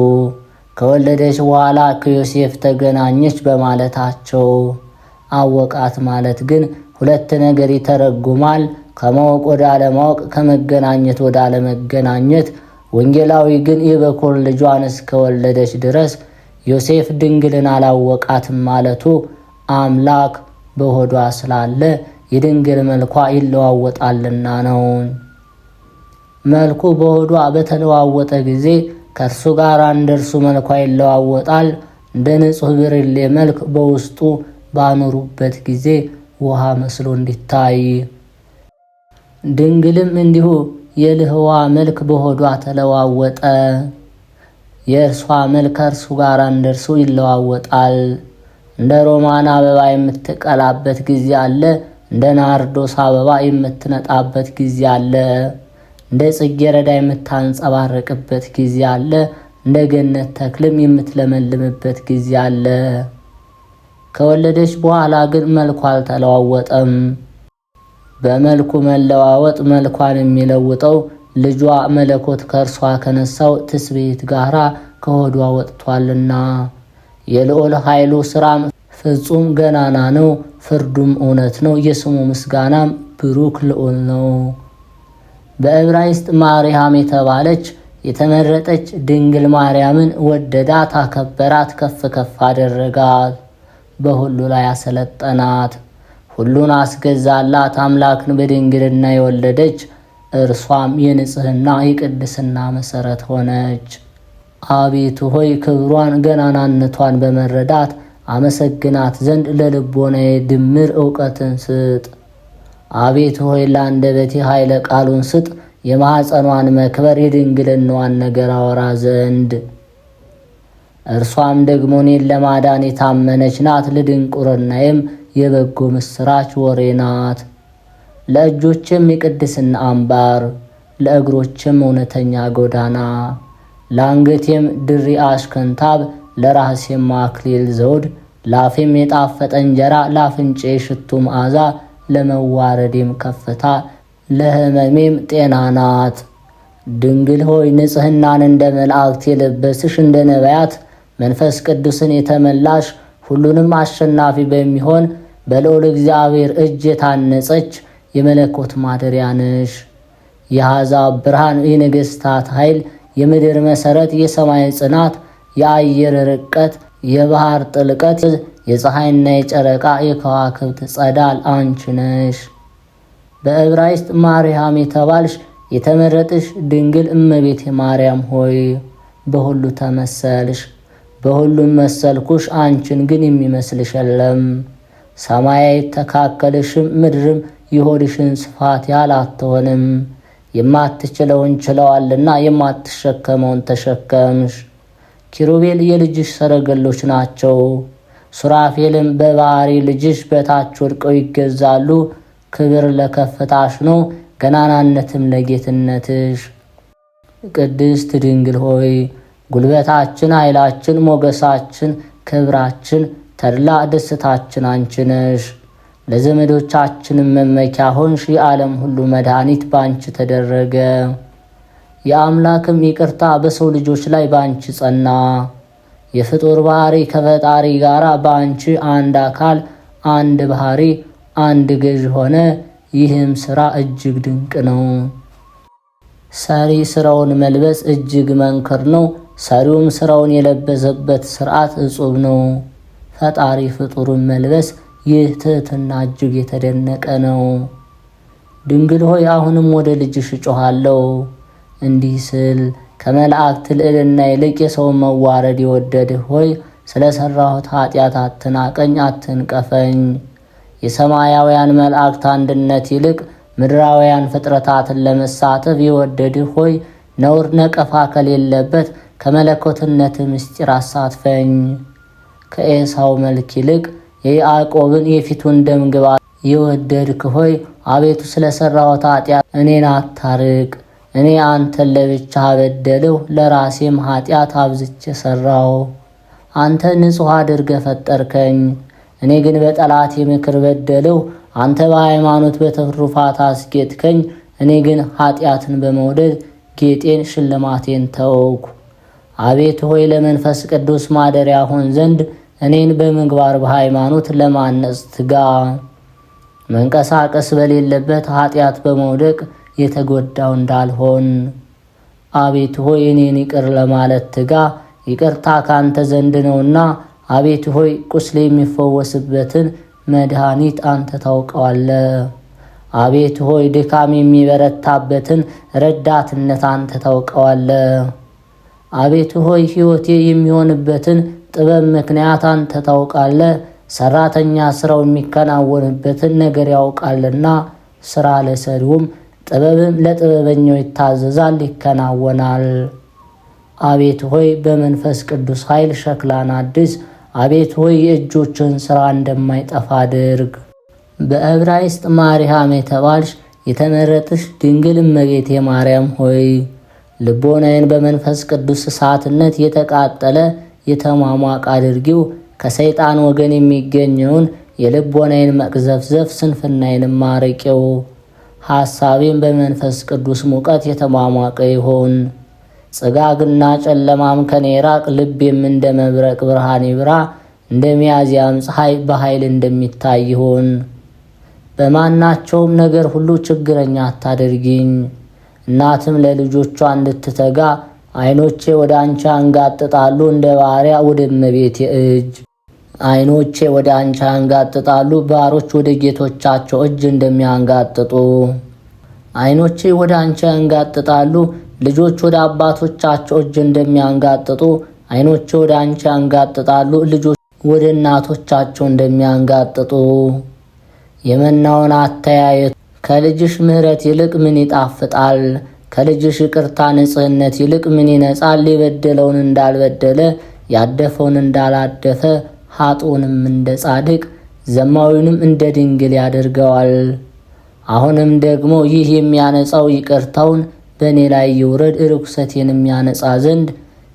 ከወለደች በኋላ ከዮሴፍ ተገናኘች በማለታቸው። አወቃት ማለት ግን ሁለት ነገር ይተረጉማል። ከማወቅ ወደ አለማወቅ፣ ከመገናኘት ወደ አለመገናኘት። ወንጌላዊ ግን የበኩር ልጇን እስከወለደች ድረስ ዮሴፍ ድንግልን አላወቃትም ማለቱ አምላክ በሆዷ ስላለ የድንግል መልኳ ይለዋወጣልና ነው። መልኩ በሆዷ በተለዋወጠ ጊዜ ከእርሱ ጋር እንደርሱ መልኳ ይለዋወጣል። እንደ ንጹሕ ብርሌ መልክ በውስጡ ባኖሩበት ጊዜ ውሃ መስሎ እንዲታይ፣ ድንግልም እንዲሁ የልህዋ መልክ በሆዷ ተለዋወጠ። የእርሷ መልክ ከእርሱ ጋር እንደርሱ ይለዋወጣል። እንደ ሮማን አበባ የምትቀላበት ጊዜ አለ። እንደ ናርዶስ አበባ የምትነጣበት ጊዜ አለ። እንደ ጽጌረዳ የምታንጸባረቅበት ጊዜ አለ። እንደ ገነት ተክልም የምትለመልምበት ጊዜ አለ። ከወለደች በኋላ ግን መልኳ አልተለዋወጠም። በመልኩ መለዋወጥ መልኳን የሚለውጠው ልጇ መለኮት ከእርሷ ከነሳው ትስብእት ጋራ ከሆዷ ወጥቷልና። የልዑል ኃይሉ ሥራም ፍጹም ገናና ነው። ፍርዱም እውነት ነው። የስሙ ምስጋናም ብሩክ ልዑል ነው። በዕብራይስጥ ማርያም የተባለች የተመረጠች ድንግል ማርያምን ወደዳት፣ አከበራት፣ ከፍ ከፍ አደረጋት። በሁሉ ላይ አሰለጠናት፣ ሁሉን አስገዛላት። አምላክን በድንግልና የወለደች እርሷም የንጽሕና የቅድስና መሠረት ሆነች። አቤቱ ሆይ ክብሯን ገናናነቷን በመረዳት አመሰግናት ዘንድ ለልቦናዬ ድምር ዕውቀትን ስጥ። አቤቱ ሆይ ለአንደበቴ ኃይለ ቃሉን ስጥ፣ የማኅፀኗን መክበር የድንግልናዋን ነገር አወራ ዘንድ። እርሷም ደግሞ እኔን ለማዳን የታመነች ናት፣ ለድንቁርናዬም የበጎ ምስራች ወሬ ናት። ለእጆችም የቅድስና አምባር፣ ለእግሮችም እውነተኛ ጎዳና፣ ለአንገቴም ድሪ አሽከንታብ፣ ለራሴም አክሊል ዘውድ፣ ላፌም የጣፈጠ እንጀራ፣ ለአፍንጬ ሽቱ መዓዛ፣ ለመዋረዴም ከፍታ፣ ለሕመሜም ጤና ናት። ድንግል ሆይ ንጽሕናን እንደ መላእክት የለበስሽ እንደ ነቢያት መንፈስ ቅዱስን የተመላሽ ሁሉንም አሸናፊ በሚሆን በልዑል እግዚአብሔር እጅ የታነጸች የመለኮት ማደሪያ ነሽ። የአሕዛብ ብርሃን፣ የነገሥታት ኃይል፣ የምድር መሠረት፣ የሰማይ ጽናት፣ የአየር ርቀት፣ የባህር ጥልቀት፣ የፀሐይና የጨረቃ የከዋክብት ጸዳል አንቺ ነሽ። በዕብራይስጥ ማርያም የተባልሽ የተመረጥሽ ድንግል እመቤቴ ማርያም ሆይ በሁሉ ተመሰልሽ፣ በሁሉም መሰልኩሽ፣ አንቺን ግን የሚመስልሽ የለም። ሰማይ አይተካከልሽም፣ ምድርም የሆድሽን ስፋት ያህል አትሆንም። የማትችለውን ችለዋልና የማትሸከመውን ተሸከምሽ። ኪሩቤል የልጅሽ ሰረገሎች ናቸው። ሱራፌልም በባሕሪ ልጅሽ በታች ወድቀው ይገዛሉ። ክብር ለከፍታሽ ነው፣ ገናናነትም ለጌትነትሽ። ቅድስት ድንግል ሆይ ጉልበታችን፣ ኃይላችን፣ ሞገሳችን፣ ክብራችን፣ ተድላ ደስታችን አንቺ ነሽ። ለዘመዶቻችንም መመኪያ ሆንሽ። የዓለም ሁሉ መድኃኒት ባንቺ ተደረገ። የአምላክም ይቅርታ በሰው ልጆች ላይ ባንቺ ጸና። የፍጡር ባህሪ ከፈጣሪ ጋር በአንቺ አንድ አካል፣ አንድ ባህሪ፣ አንድ ገዥ ሆነ። ይህም ሥራ እጅግ ድንቅ ነው። ሰሪ ሥራውን መልበስ እጅግ መንክር ነው። ሰሪውም ሥራውን የለበሰበት ሥርዓት እጹብ ነው። ፈጣሪ ፍጡርን መልበስ ይህ ትሕትና እጅግ የተደነቀ ነው። ድንግል ሆይ አሁንም ወደ ልጅሽ እጮኻለሁ እንዲህ ስል ከመላእክት ልዕልና ይልቅ የሰውን መዋረድ የወደድህ ሆይ ስለ ሠራሁት ኃጢአት አትናቀኝ፣ አትንቀፈኝ። የሰማያውያን መላእክት አንድነት ይልቅ ምድራውያን ፍጥረታትን ለመሳተፍ የወደድህ ሆይ ነውር ነቀፋ ከሌለበት ከመለኮትነት ምስጢር አሳትፈኝ። ከኤሳው መልክ ይልቅ የያዕቆብን የፊቱን ደምግባት የወደድክ ሆይ አቤቱ ስለ ሠራሁት ኃጢአት እኔን አታርቅ። እኔ አንተን ለብቻ በደልሁ፣ ለራሴም ኃጢአት አብዝቼ ሠራሁ። አንተ ንጹሕ አድርገህ ፈጠርከኝ፣ እኔ ግን በጠላቴ ምክር በደልሁ። አንተ በሃይማኖት በትሩፋት አስጌጥከኝ፣ እኔ ግን ኃጢአትን በመውደድ ጌጤን ሽልማቴን ተውኩ። አቤቱ ሆይ ለመንፈስ ቅዱስ ማደሪያ ሆን ዘንድ እኔን በምግባር በሃይማኖት ለማነጽ ትጋ። መንቀሳቀስ በሌለበት ኃጢአት በመውደቅ የተጎዳው እንዳልሆን አቤቱ ሆይ እኔን ይቅር ለማለት ትጋ። ይቅርታ ካንተ ዘንድ ነውና አቤቱ ሆይ ቁስሌ የሚፈወስበትን መድኃኒት አንተ ታውቀዋለህ። አቤቱ ሆይ ድካም የሚበረታበትን ረዳትነት አንተ ታውቀዋለህ። አቤቱ ሆይ ሕይወቴ የሚሆንበትን ጥበብ ምክንያት አንተ ታውቃለህ። ሠራተኛ ሥራው የሚከናወንበትን ነገር ያውቃልና ሥራ ለሰሪውም ጥበብም ለጥበበኛው ይታዘዛል፣ ይከናወናል። አቤቱ ሆይ በመንፈስ ቅዱስ ኃይል ሸክላን አድስ። አቤቱ ሆይ የእጆችን ሥራ እንደማይጠፋ አድርግ። በዕብራይስጥ ማርያም የተባልሽ የተመረጥሽ ድንግል እመቤቴ ማርያም ሆይ ልቦናዬን በመንፈስ ቅዱስ እሳትነት የተቃጠለ የተሟሟቅ አድርጊው። ከሰይጣን ወገን የሚገኘውን የልቦናዬን መቅዘፍዘፍ ስንፍናዬንም አርቂው። ሐሳቤም በመንፈስ ቅዱስ ሙቀት የተሟሟቀ ይሆን። ጽጋግና ጨለማም ከኔ ራቅ። ልቤም እንደ መብረቅ ብርሃን ይብራ፣ እንደ ሚያዝያም ፀሐይ በኃይል እንደሚታይ ይሆን። በማናቸውም ነገር ሁሉ ችግረኛ አታደርጊኝ። እናትም ለልጆቿ እንድትተጋ ዓይኖቼ ወደ አንቺ አንጋጥጣሉ፣ እንደ ባሪያ ወደ እመቤቴ እጅ። ዓይኖቼ ወደ አንቺ አንጋጥጣሉ፣ ባሮች ወደ ጌቶቻቸው እጅ እንደሚያንጋጥጡ። ዓይኖቼ ወደ አንቺ አንጋጥጣሉ፣ ልጆች ወደ አባቶቻቸው እጅ እንደሚያንጋጥጡ። ዓይኖቼ ወደ አንቺ አንጋጥጣሉ፣ ልጆች ወደ እናቶቻቸው እንደሚያንጋጥጡ የመናውን አተያየት ከልጅሽ ምሕረት ይልቅ ምን ይጣፍጣል? ከልጅሽ ይቅርታ ንጽሕነት ይልቅ ምን ይነጻል? የበደለውን እንዳልበደለ ያደፈውን እንዳላደፈ ኃጥኡንም እንደ ጻድቅ ዘማዊውንም እንደ ድንግል ያደርገዋል። አሁንም ደግሞ ይህ የሚያነጻው ይቅርታውን በእኔ ላይ ይውረድ፣ ርኩሰቴን የሚያነጻ ዘንድ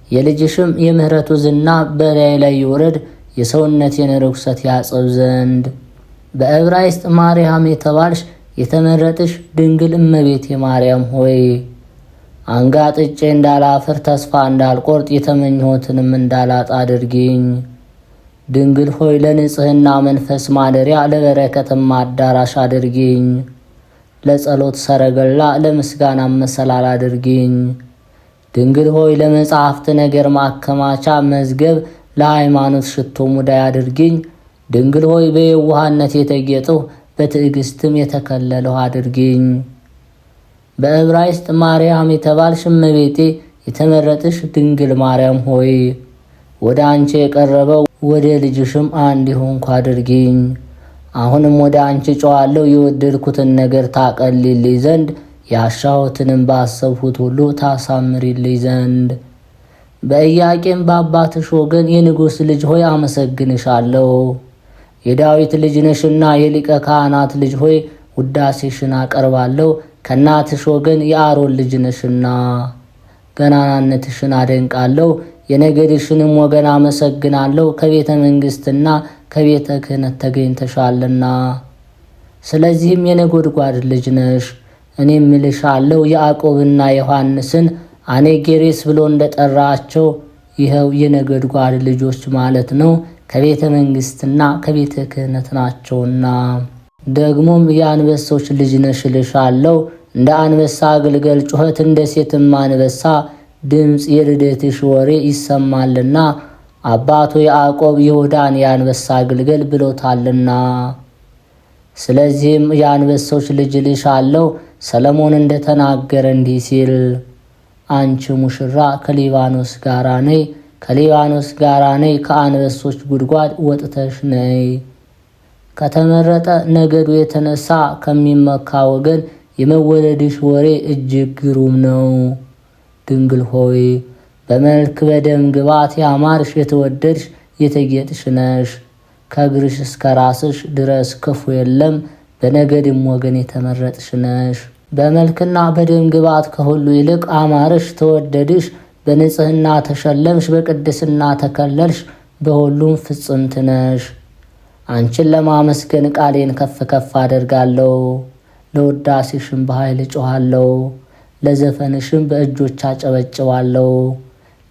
የልጅሽም የምሕረቱ ዝና በላይ ላይ ይውረድ፣ የሰውነቴን ርኩሰት ያጸብ ዘንድ። በዕብራይስጥ ማርያም የተባልሽ የተመረጥሽ ድንግል እመቤቴ ማርያም ሆይ አንጋጥጬ እንዳላፍር ተስፋ እንዳልቆርጥ የተመኘሁትንም እንዳላጣ አድርጊኝ። ድንግል ሆይ ለንጽሕና መንፈስ ማደሪያ ለበረከትም አዳራሽ አድርጊኝ። ለጸሎት ሰረገላ ለምስጋና መሰላል አድርጊኝ። ድንግል ሆይ ለመጻሕፍት ነገር ማከማቻ መዝገብ ለሃይማኖት ሽቶ ሙዳይ አድርጊኝ። ድንግል ሆይ በየዋህነት የተጌጥሁ በትዕግስትም የተከለልሁ አድርጊኝ። በዕብራይስጥ ማርያም የተባልሽ እመቤቴ የተመረጥሽ ድንግል ማርያም ሆይ ወደ አንቺ የቀረበው ወደ ልጅሽም አንድ ይሆንኩ አድርጊኝ። አሁንም ወደ አንቺ ጮኻለሁ የወደድኩትን ነገር ታቀልልኝ ዘንድ ያሻሁትንም ባሰብሁት ሁሉ ታሳምሪልኝ ዘንድ። በኢያቄም በአባትሽ ወገን የንጉሥ ልጅ ሆይ አመሰግንሻለሁ። የዳዊት ልጅ ነሽና የሊቀ ካህናት ልጅ ሆይ ውዳሴሽን አቀርባለሁ። ከእናትሽ ወገን የአሮን ልጅ ነሽና ገናናነትሽን አደንቃለሁ። የነገድሽንም ወገን አመሰግናለሁ። ከቤተ መንግሥትና ከቤተ ክህነት ተገኝተሻልና ስለዚህም የነጎድጓድ ልጅ ነሽ። እኔም እልሻለሁ ያዕቆብና ዮሐንስን አኔጌሬስ ብሎ እንደጠራቸው ይኸው የነጎድጓድ ልጆች ማለት ነው። ከቤተ መንግሥትና ከቤተ ክህነት ናቸውና። ደግሞም የአንበሶች ልጅ ነሽ እልሻለሁ። እንደ አንበሳ ግልገል ጩኸት እንደ ሴትም አንበሳ ድምፅ የልደትሽ ወሬ ይሰማልና አባቱ ያዕቆብ ይሁዳን የአንበሳ ግልገል ብሎታልና። ስለዚህም የአንበሶች ልጅ እልሻለሁ። ሰለሞን እንደተናገረ እንዲህ ሲል አንቺ ሙሽራ ከሊባኖስ ጋራ ነይ፣ ከሊባኖስ ጋራ ነይ፣ ከአንበሶች ጉድጓድ ወጥተሽ ነይ። ከተመረጠ ነገዱ የተነሳ ከሚመካ ወገን የመወለድሽ ወሬ እጅግ ግሩም ነው። ድንግል ሆይ በመልክ በደም ግባት ያማርሽ የተወደድሽ የተጌጥሽ ነሽ። ከእግርሽ እስከ ራስሽ ድረስ ክፉ የለም፣ በነገድም ወገን የተመረጥሽ ነሽ። በመልክና በደም ግባት ከሁሉ ይልቅ አማርሽ ተወደድሽ። በንጽሕና ተሸለምሽ፣ በቅድስና ተከለልሽ፣ በሁሉም ፍጽምት ነሽ። አንቺን ለማመስገን ቃሌን ከፍ ከፍ አደርጋለሁ። ለውዳሴሽም በኃይል እጮኻለሁ። ለዘፈንሽም በእጆች አጨበጭባለሁ።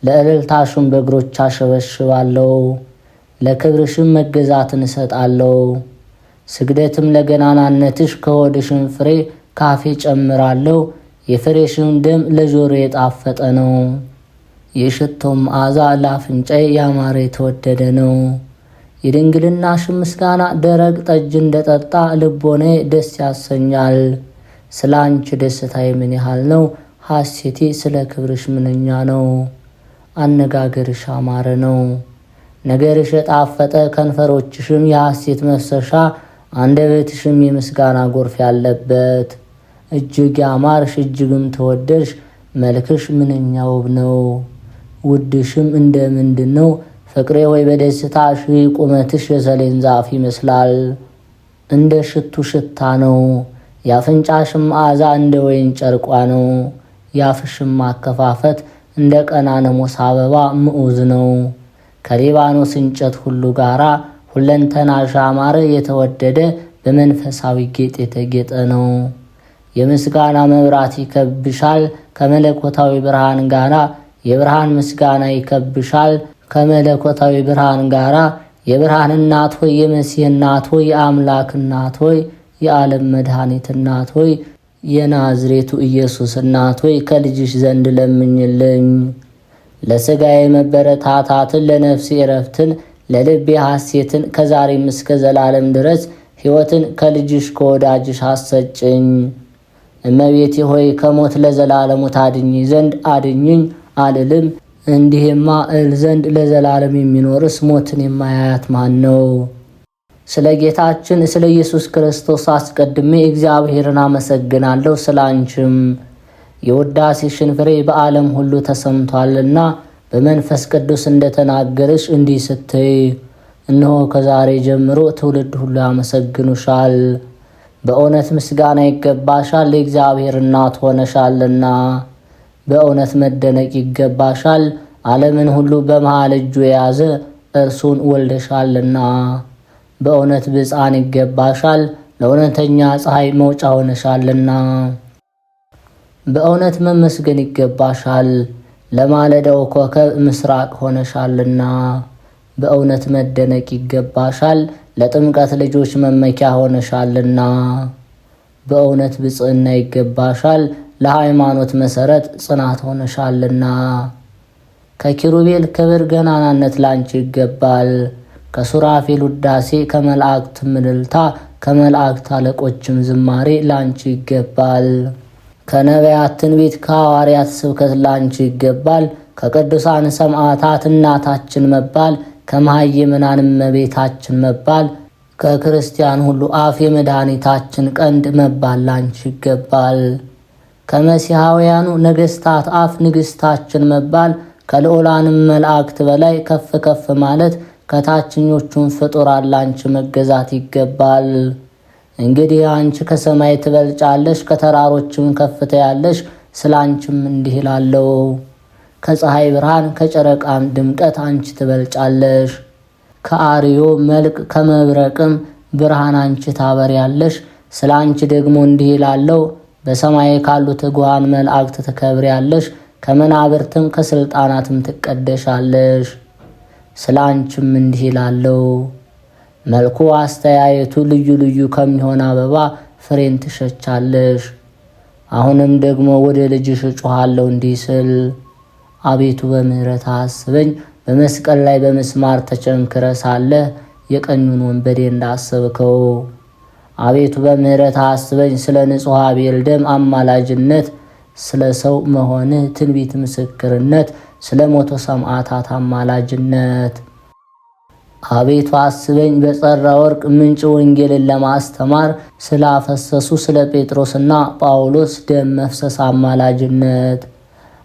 ለእልልታሽም በእግሮች አሸበሽባለሁ። ለክብርሽም መገዛትን እሰጣለሁ። ስግደትም ለገናናነትሽ ከሆድሽም ፍሬ ካፌ ጨምራለሁ። የፍሬሽም ደም ለጆሮ የጣፈጠ ነው። የሽቶም መዓዛ ለአፍንጫዬ ያማረ የተወደደ ነው። የድንግልናሽም ምስጋና ደረቅ ጠጅ እንደጠጣ ልቦናዬ ደስ ያሰኛል። ስለ አንቺ ደስታዬ ምን ያህል ነው! ሐሴቴ ስለ ክብርሽ ምንኛ ነው! አነጋገርሽ አማረ ነው። ነገርሽ የጣፈጠ ከንፈሮችሽም የሐሴት መፍሰሻ አንደበትሽም የምስጋና ጎርፍ ያለበት እጅግ ያማርሽ እጅግም ተወደድሽ። መልክሽ ምንኛ ውብ ነው! ውድሽም እንደ ምንድን ነው? ፍቅሬ ሆይ በደስታሽ ቁመትሽ የሰሌን ዛፍ ይመስላል፣ እንደ ሽቱ ሽታ ነው። የአፍንጫሽም መዓዛ እንደ ወይን ጨርቋ ነው። የአፍሽም ማከፋፈት እንደ ቀናነሞስ አበባ ምዑዝ ነው። ከሊባኖስ እንጨት ሁሉ ጋራ ሁለንተናሽ ያማረ የተወደደ በመንፈሳዊ ጌጥ የተጌጠ ነው። የምስጋና መብራት ይከብሻል። ከመለኮታዊ ብርሃን ጋራ የብርሃን ምስጋና ይከብሻል። ከመለኮታዊ ብርሃን ጋራ የብርሃን እናት ሆይ፣ የመሲህ እናት ሆይ፣ የአምላክ እናት ሆይ፣ የዓለም መድኃኒት እናት ሆይ፣ የናዝሬቱ ኢየሱስ እናት ሆይ ከልጅሽ ዘንድ ለምኝልኝ። ለሥጋዬ መበረታታትን፣ ለነፍሴ ዕረፍትን፣ ለልቤ ሐሴትን ከዛሬም እስከ ዘላለም ድረስ ሕይወትን ከልጅሽ ከወዳጅሽ አሰጭኝ። እመቤቴ ሆይ ከሞት ለዘላለሙ ታድኝ ዘንድ አድኝኝ አልልም። እንዲህማ እል ዘንድ ለዘላለም የሚኖርስ ሞትን የማያያት ማን ነው? ስለ ጌታችን ስለ ኢየሱስ ክርስቶስ አስቀድሜ እግዚአብሔርን አመሰግናለሁ። ስለ አንቺም የውዳሴሽን ፍሬ በዓለም ሁሉ ተሰምቷልና በመንፈስ ቅዱስ እንደተናገርሽ እንዲህ ስትይ፣ እነሆ ከዛሬ ጀምሮ ትውልድ ሁሉ ያመሰግኑሻል። በእውነት ምስጋና ይገባሻል፣ የእግዚአብሔር እናት ሆነሻልና። በእውነት መደነቅ ይገባሻል፣ ዓለምን ሁሉ በመሃል እጁ የያዘ እርሱን ወልደሻልና። በእውነት ብፅዓን ይገባሻል፣ ለእውነተኛ ፀሐይ መውጫ ሆነሻልና። በእውነት መመስገን ይገባሻል፣ ለማለዳው ኮከብ ምስራቅ ሆነሻልና። በእውነት መደነቅ ይገባሻል፣ ለጥምቀት ልጆች መመኪያ ሆነሻልና። በእውነት ብፅዕና ይገባሻል፣ ለሃይማኖት መሠረት ጽናት ሆነሻልና። ከኪሩቤል ክብር ገናናነት ላንቺ ይገባል። ከሱራፌል ውዳሴ፣ ከመላእክት ምልልታ፣ ከመላእክት አለቆችም ዝማሬ ላንቺ ይገባል። ከነቢያት ትንቢት፣ ከሐዋርያት ስብከት ላንቺ ይገባል። ከቅዱሳን ሰማዕታት እናታችን መባል፣ ከመሃይምናን እመቤታችን መባል፣ ከክርስቲያን ሁሉ አፍ የመድኃኒታችን ቀንድ መባል ላንቺ ይገባል። ከመሲሐውያኑ ነገሥታት አፍ ንግሥታችን መባል፣ ከልዑላንም መላእክት በላይ ከፍ ከፍ ማለት፣ ከታችኞቹን ፍጡራን ላንቺ መገዛት ይገባል። እንግዲህ አንቺ ከሰማይ ትበልጫለሽ፣ ከተራሮችም ከፍ ትያለሽ። ስለ አንቺም እንዲህ እላለሁ፣ ከፀሐይ ብርሃን ከጨረቃም ድምቀት አንቺ ትበልጫለሽ። ከአርዮ መልክ ከመብረቅም ብርሃን አንቺ ታበሪያለሽ። ስለ አንቺ ደግሞ እንዲህ እላለሁ፣ በሰማይ ካሉ ትጉሃን መላእክት ትከብሪያለሽ፣ ከመናብርትም ከስልጣናትም ትቀደሻለሽ። ስለ አንቺም እንዲህ እላለሁ፣ መልኩ አስተያየቱ ልዩ ልዩ ከሚሆን አበባ ፍሬን ትሸቻለሽ። አሁንም ደግሞ ወደ ልጅሽ እጮኻለሁ እንዲህ ስል፣ አቤቱ በምሕረት አስበኝ። በመስቀል ላይ በምስማር ተቸንክረ ሳለህ የቀኙን ወንበዴ እንዳሰብከው አቤቱ በምሕረት አስበኝ። ስለ ንጹሕ አቤል ደም አማላጅነት፣ ስለ ሰው መሆንህ ትንቢት ምስክርነት፣ ስለ ሞቶ ሰማዕታት አማላጅነት አቤቱ አስበኝ። በጸራ ወርቅ ምንጭ ወንጌልን ለማስተማር ስላፈሰሱ ስለ ጴጥሮስና ጳውሎስ ደም መፍሰስ አማላጅነት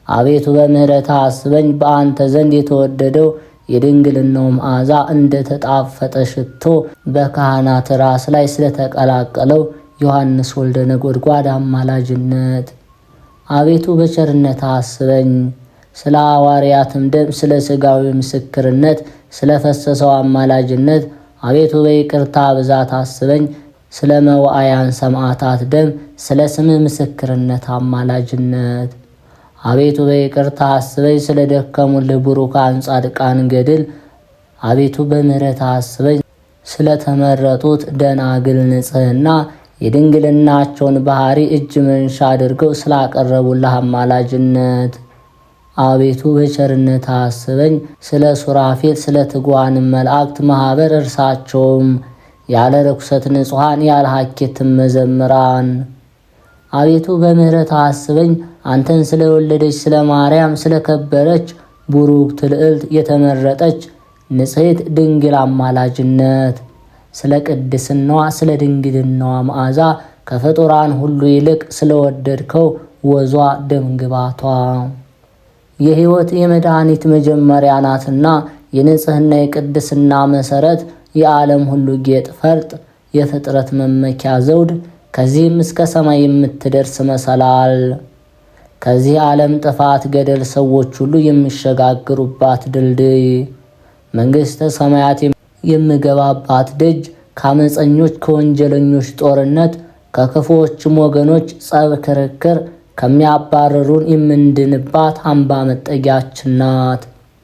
አቤቱ በምሕረት አስበኝ። በአንተ ዘንድ የተወደደው የድንግልናው መዓዛ እንደ ተጣፈጠ ሽቶ በካህናት ራስ ላይ ስለተቀላቀለው ዮሐንስ ወልደ ነጎድጓድ አማላጅነት አቤቱ በቸርነት አስበኝ። ስለ ሐዋርያትም ደም፣ ስለ ሥጋዊ ምስክርነት ስለፈሰሰው አማላጅነት አቤቱ በይቅርታ ብዛት አስበኝ። ስለ መዋዕያን ሰማዕታት ደም፣ ስለ ስምህ ምስክርነት አማላጅነት አቤቱ በይቅርታ አስበኝ። ስለ ደከሙልህ ቡሩካን ጻድቃን ገድል አቤቱ በምሕረት አስበኝ። ስለ ተመረጡት ደናግል ንጽሕና የድንግልናቸውን ባህሪ እጅ መንሻ አድርገው ስላቀረቡልህ አማላጅነት አቤቱ በቸርነት አስበኝ። ስለ ሱራፌል ስለ ትጉሃን መላእክት ማኅበር እርሳቸውም ያለ ርኩሰት ንጹሐን ያለ ሐኬትም መዘምራን አቤቱ በምሕረት አስበኝ። አንተን ስለ ወለደች ስለ ማርያም ስለ ከበረች ቡሩክት ልዕልት የተመረጠች ንጽሕት ድንግል አማላጅነት ስለ ቅድስናዋ ስለ ድንግልናዋ መዓዛ ከፍጡራን ሁሉ ይልቅ ስለወደድከው ወዟ ደምግባቷ የሕይወት የመድኃኒት መጀመሪያ ናትና የንጽሕና የቅድስና መሠረት የዓለም ሁሉ ጌጥ ፈርጥ የፍጥረት መመኪያ ዘውድ ከዚህም እስከ ሰማይ የምትደርስ መሰላል ከዚህ ዓለም ጥፋት ገደል ሰዎች ሁሉ የሚሸጋግሩባት ድልድይ መንግሥተ ሰማያት የምገባባት ደጅ ከአመፀኞች ከወንጀለኞች ጦርነት ከክፉዎችም ወገኖች ጸብ ክርክር ከሚያባረሩን የምንድንባት አምባ መጠጊያችን ናት።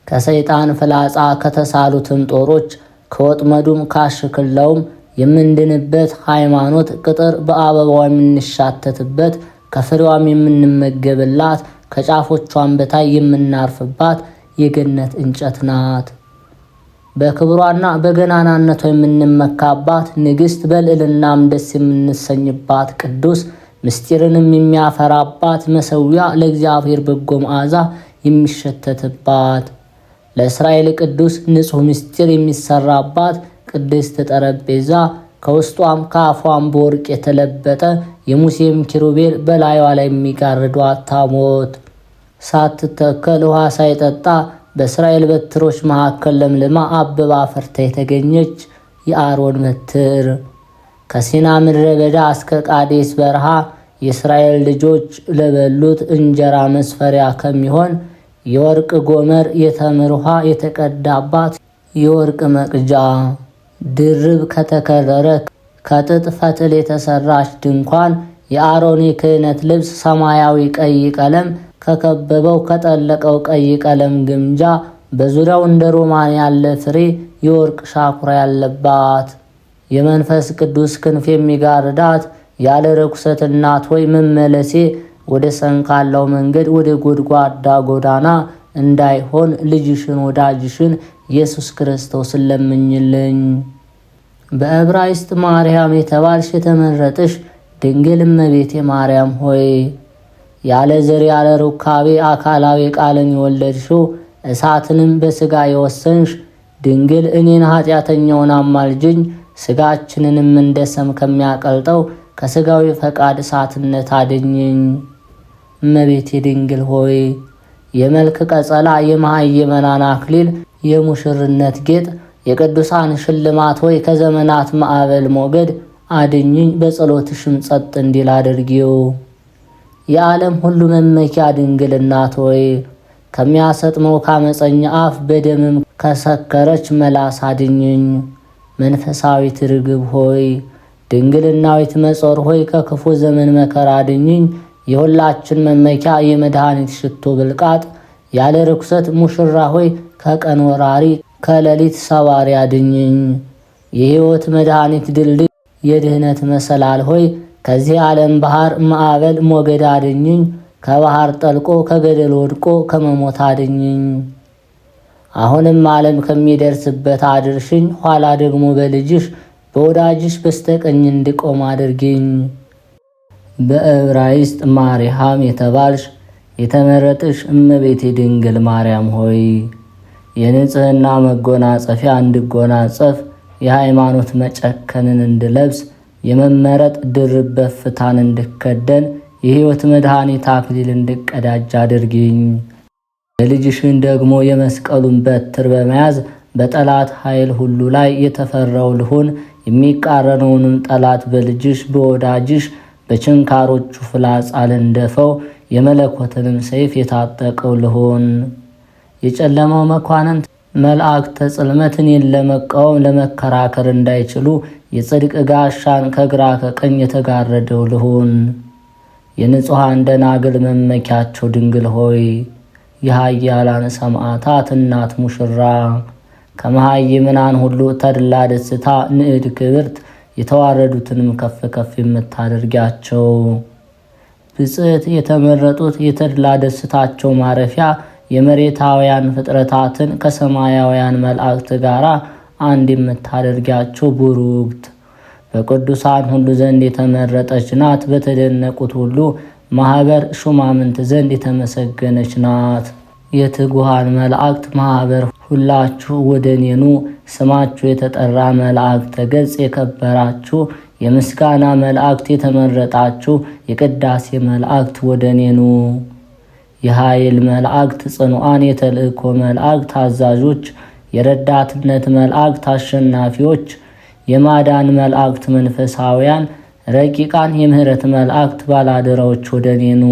ከሰይጣን ፍላጻ ከተሳሉትም ጦሮች ከወጥመዱም ካሽክላውም የምንድንበት ሃይማኖት ቅጥር በአበባዋ የምንሻተትበት ከፍሬዋም የምንመገብላት ከጫፎቿን በታይ የምናርፍባት የገነት እንጨት ናት። በክብሯና በገናናነቷ የምንመካባት ንግሥት በልዕልናም ደስ የምንሰኝባት ቅዱስ ምስጢርንም የሚያፈራባት መሠዊያ ለእግዚአብሔር በጎ መዓዛ የሚሸተትባት ለእስራኤል ቅዱስ ንጹሕ ምስጢር የሚሰራባት ቅድስት ጠረጴዛ ከውስጧም ከአፏም በወርቅ የተለበጠ የሙሴም ኪሩቤል በላዩዋ ላይ የሚጋርዷት ታቦት ሳትተከል ውሃ ሳይጠጣ በእስራኤል በትሮች መካከል ለምልማ አበባ አፍርታ የተገኘች የአሮን በትር ከሲና ምድረ በዳ እስከ ቃዴስ በረሃ የእስራኤል ልጆች ለበሉት እንጀራ መስፈሪያ ከሚሆን የወርቅ ጎመር የተምር ውሃ የተቀዳባት የወርቅ መቅጃ ድርብ ከተከረረ ከጥጥ ፈትል የተሰራች ድንኳን የአሮን የክህነት ልብስ ሰማያዊ ቀይ ቀለም ከከበበው ከጠለቀው ቀይ ቀለም ግምጃ በዙሪያው እንደ ሮማን ያለ ፍሬ የወርቅ ሻኩራ ያለባት የመንፈስ ቅዱስ ክንፍ የሚጋርዳት ያለ ርኩሰት እናት ሆይ መመለሴ ወደ ሰንካላው መንገድ ወደ ጎድጓዳ ጎዳና እንዳይሆን ልጅሽን ወዳጅሽን ኢየሱስ ክርስቶስን ለምኝልኝ። በዕብራይስጥ ማርያም የተባልሽ የተመረጥሽ ድንግል እመቤቴ ማርያም ሆይ ያለ ዘር ያለ ሩካቤ አካላዊ ቃልን የወለድሽው እሳትንም በሥጋ የወሰንሽ ድንግል እኔን ኃጢአተኛውን አማልጅኝ ሥጋችንንም እንደ ሰም ከሚያቀልጠው ከሥጋዊ ፈቃድ እሳትነት አድኝኝ። እመቤቴ ድንግል ሆይ የመልክ ቀጸላ የመሃይመናን አክሊል የሙሽርነት ጌጥ የቅዱሳን ሽልማት ሆይ ከዘመናት ማዕበል ሞገድ አድኝኝ በጸሎትሽም ጸጥ እንዲል አድርጊው። የዓለም ሁሉ መመኪያ ድንግል እናት ሆይ ከሚያሰጥመው ካመፀኛ አፍ በደምም ከሰከረች መላስ አድኝኝ። መንፈሳዊት ርግብ ሆይ ድንግልናዊት መጾር ሆይ ከክፉ ዘመን መከራ አድኝኝ። የሁላችን መመኪያ የመድኃኒት ሽቶ ብልቃጥ ያለ ርኩሰት ሙሽራ ሆይ ከቀን ወራሪ ከሌሊት ሰባሪ አድኝኝ። የሕይወት መድኃኒት ድልድይ የድህነት መሰላል ሆይ ከዚህ ዓለም ባህር ማዕበል ሞገድ አድኝኝ። ከባህር ጠልቆ ከገደል ወድቆ ከመሞት አድኝኝ። አሁንም ዓለም ከሚደርስበት አድርሽኝ። ኋላ ደግሞ በልጅሽ በወዳጅሽ በስተቀኝ እንድቆም አድርጊኝ። በዕብራይስጥ ማርያም የተባልሽ የተመረጥሽ እመቤቴ ድንግል ማርያም ሆይ የንጽሕና መጎናጸፊያ እንድጎናጸፍ የሃይማኖት መጨከንን እንድለብስ የመመረጥ ድርብ በፍታን እንድከደን የሕይወት መድኃኒት አክሊል እንድቀዳጅ አድርጊኝ። የልጅሽን ደግሞ የመስቀሉን በትር በመያዝ በጠላት ኃይል ሁሉ ላይ የተፈራው ልሁን። የሚቃረነውንም ጠላት በልጅሽ በወዳጅሽ በችንካሮቹ ፍላጻ ልንደፈው። የመለኮትንም ሰይፍ የታጠቀው ልሁን። የጨለማው መኳንንት መላእክተ ጽልመት እኔን ለመቃወም ለመከራከር እንዳይችሉ የጽድቅ ጋሻን ከግራ ከቀኝ የተጋረደው ልሁን። የንጹሐን ደናግል መመኪያቸው ድንግል ሆይ የኃያላን ሰማዕታት እናት ሙሽራ ከመሃይምናን ሁሉ ተድላ ደስታ ንዕድ ክብርት የተዋረዱትንም ከፍ ከፍ የምታደርጊያቸው ብጽዕት የተመረጡት የተድላ ደስታቸው ማረፊያ የመሬታውያን ፍጥረታትን ከሰማያውያን መላእክት ጋር አንድ የምታደርጊያቸው ቡሩክት በቅዱሳን ሁሉ ዘንድ የተመረጠች ናት። በተደነቁት ሁሉ ማኅበር ሹማምንት ዘንድ የተመሰገነች ናት። የትጉሃን መላእክት ማኅበር ሁላችሁ ወደ እኔኑ። ስማችሁ የተጠራ መላእክተ ገጽ የከበራችሁ የምስጋና መላእክት የተመረጣችሁ የቅዳሴ መላእክት ወደ እኔኑ። የኃይል መላእክት ጽኑዓን የተልእኮ መላእክት አዛዦች የረዳትነት መላእክት አሸናፊዎች የማዳን መላእክት መንፈሳውያን ረቂቃን የምህረት መላእክት ባላደራዎች ወደ እኔኑ።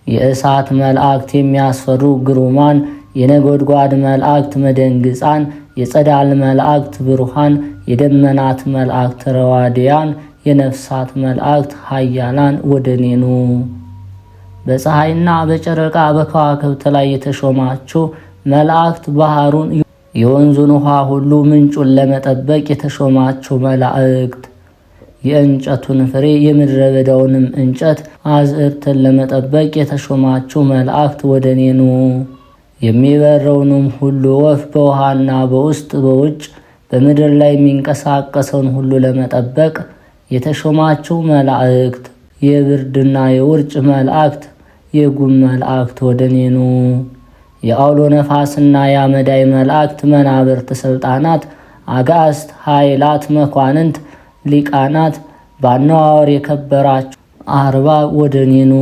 የእሳት መላእክት የሚያስፈሩ ግሩማን የነጎድጓድ መላእክት መደንግፃን የጸዳል መላእክት ብሩሃን የደመናት መላእክት ረዋድያን የነፍሳት መላእክት ኃያላን ወደ እኔኑ። በፀሐይና በጨረቃ በከዋክብት ላይ የተሾማችሁ መላእክት ባህሩን የወንዙን ውሃ ሁሉ ምንጩን ለመጠበቅ የተሾማችሁ መላእክት የእንጨቱን ፍሬ የምድረ በዳውንም እንጨት አዝዕርትን ለመጠበቅ የተሾማችሁ መላእክት ወደ እኔኑ። የሚበረውንም ሁሉ ወፍ በውሃና በውስጥ በውጭ በምድር ላይ የሚንቀሳቀሰውን ሁሉ ለመጠበቅ የተሾማችሁ መላእክት የብርድና የውርጭ መላእክት የጉም መላእክት ወደ እኔ ኑ። የአውሎ ነፋስና የአመዳይ መላእክት፣ መናብርት፣ ስልጣናት፣ አጋዕዝት፣ ኃይላት፣ መኳንንት፣ ሊቃናት፣ ባነዋወር የከበራችሁ አርባብ ወደ እኔ ኑ።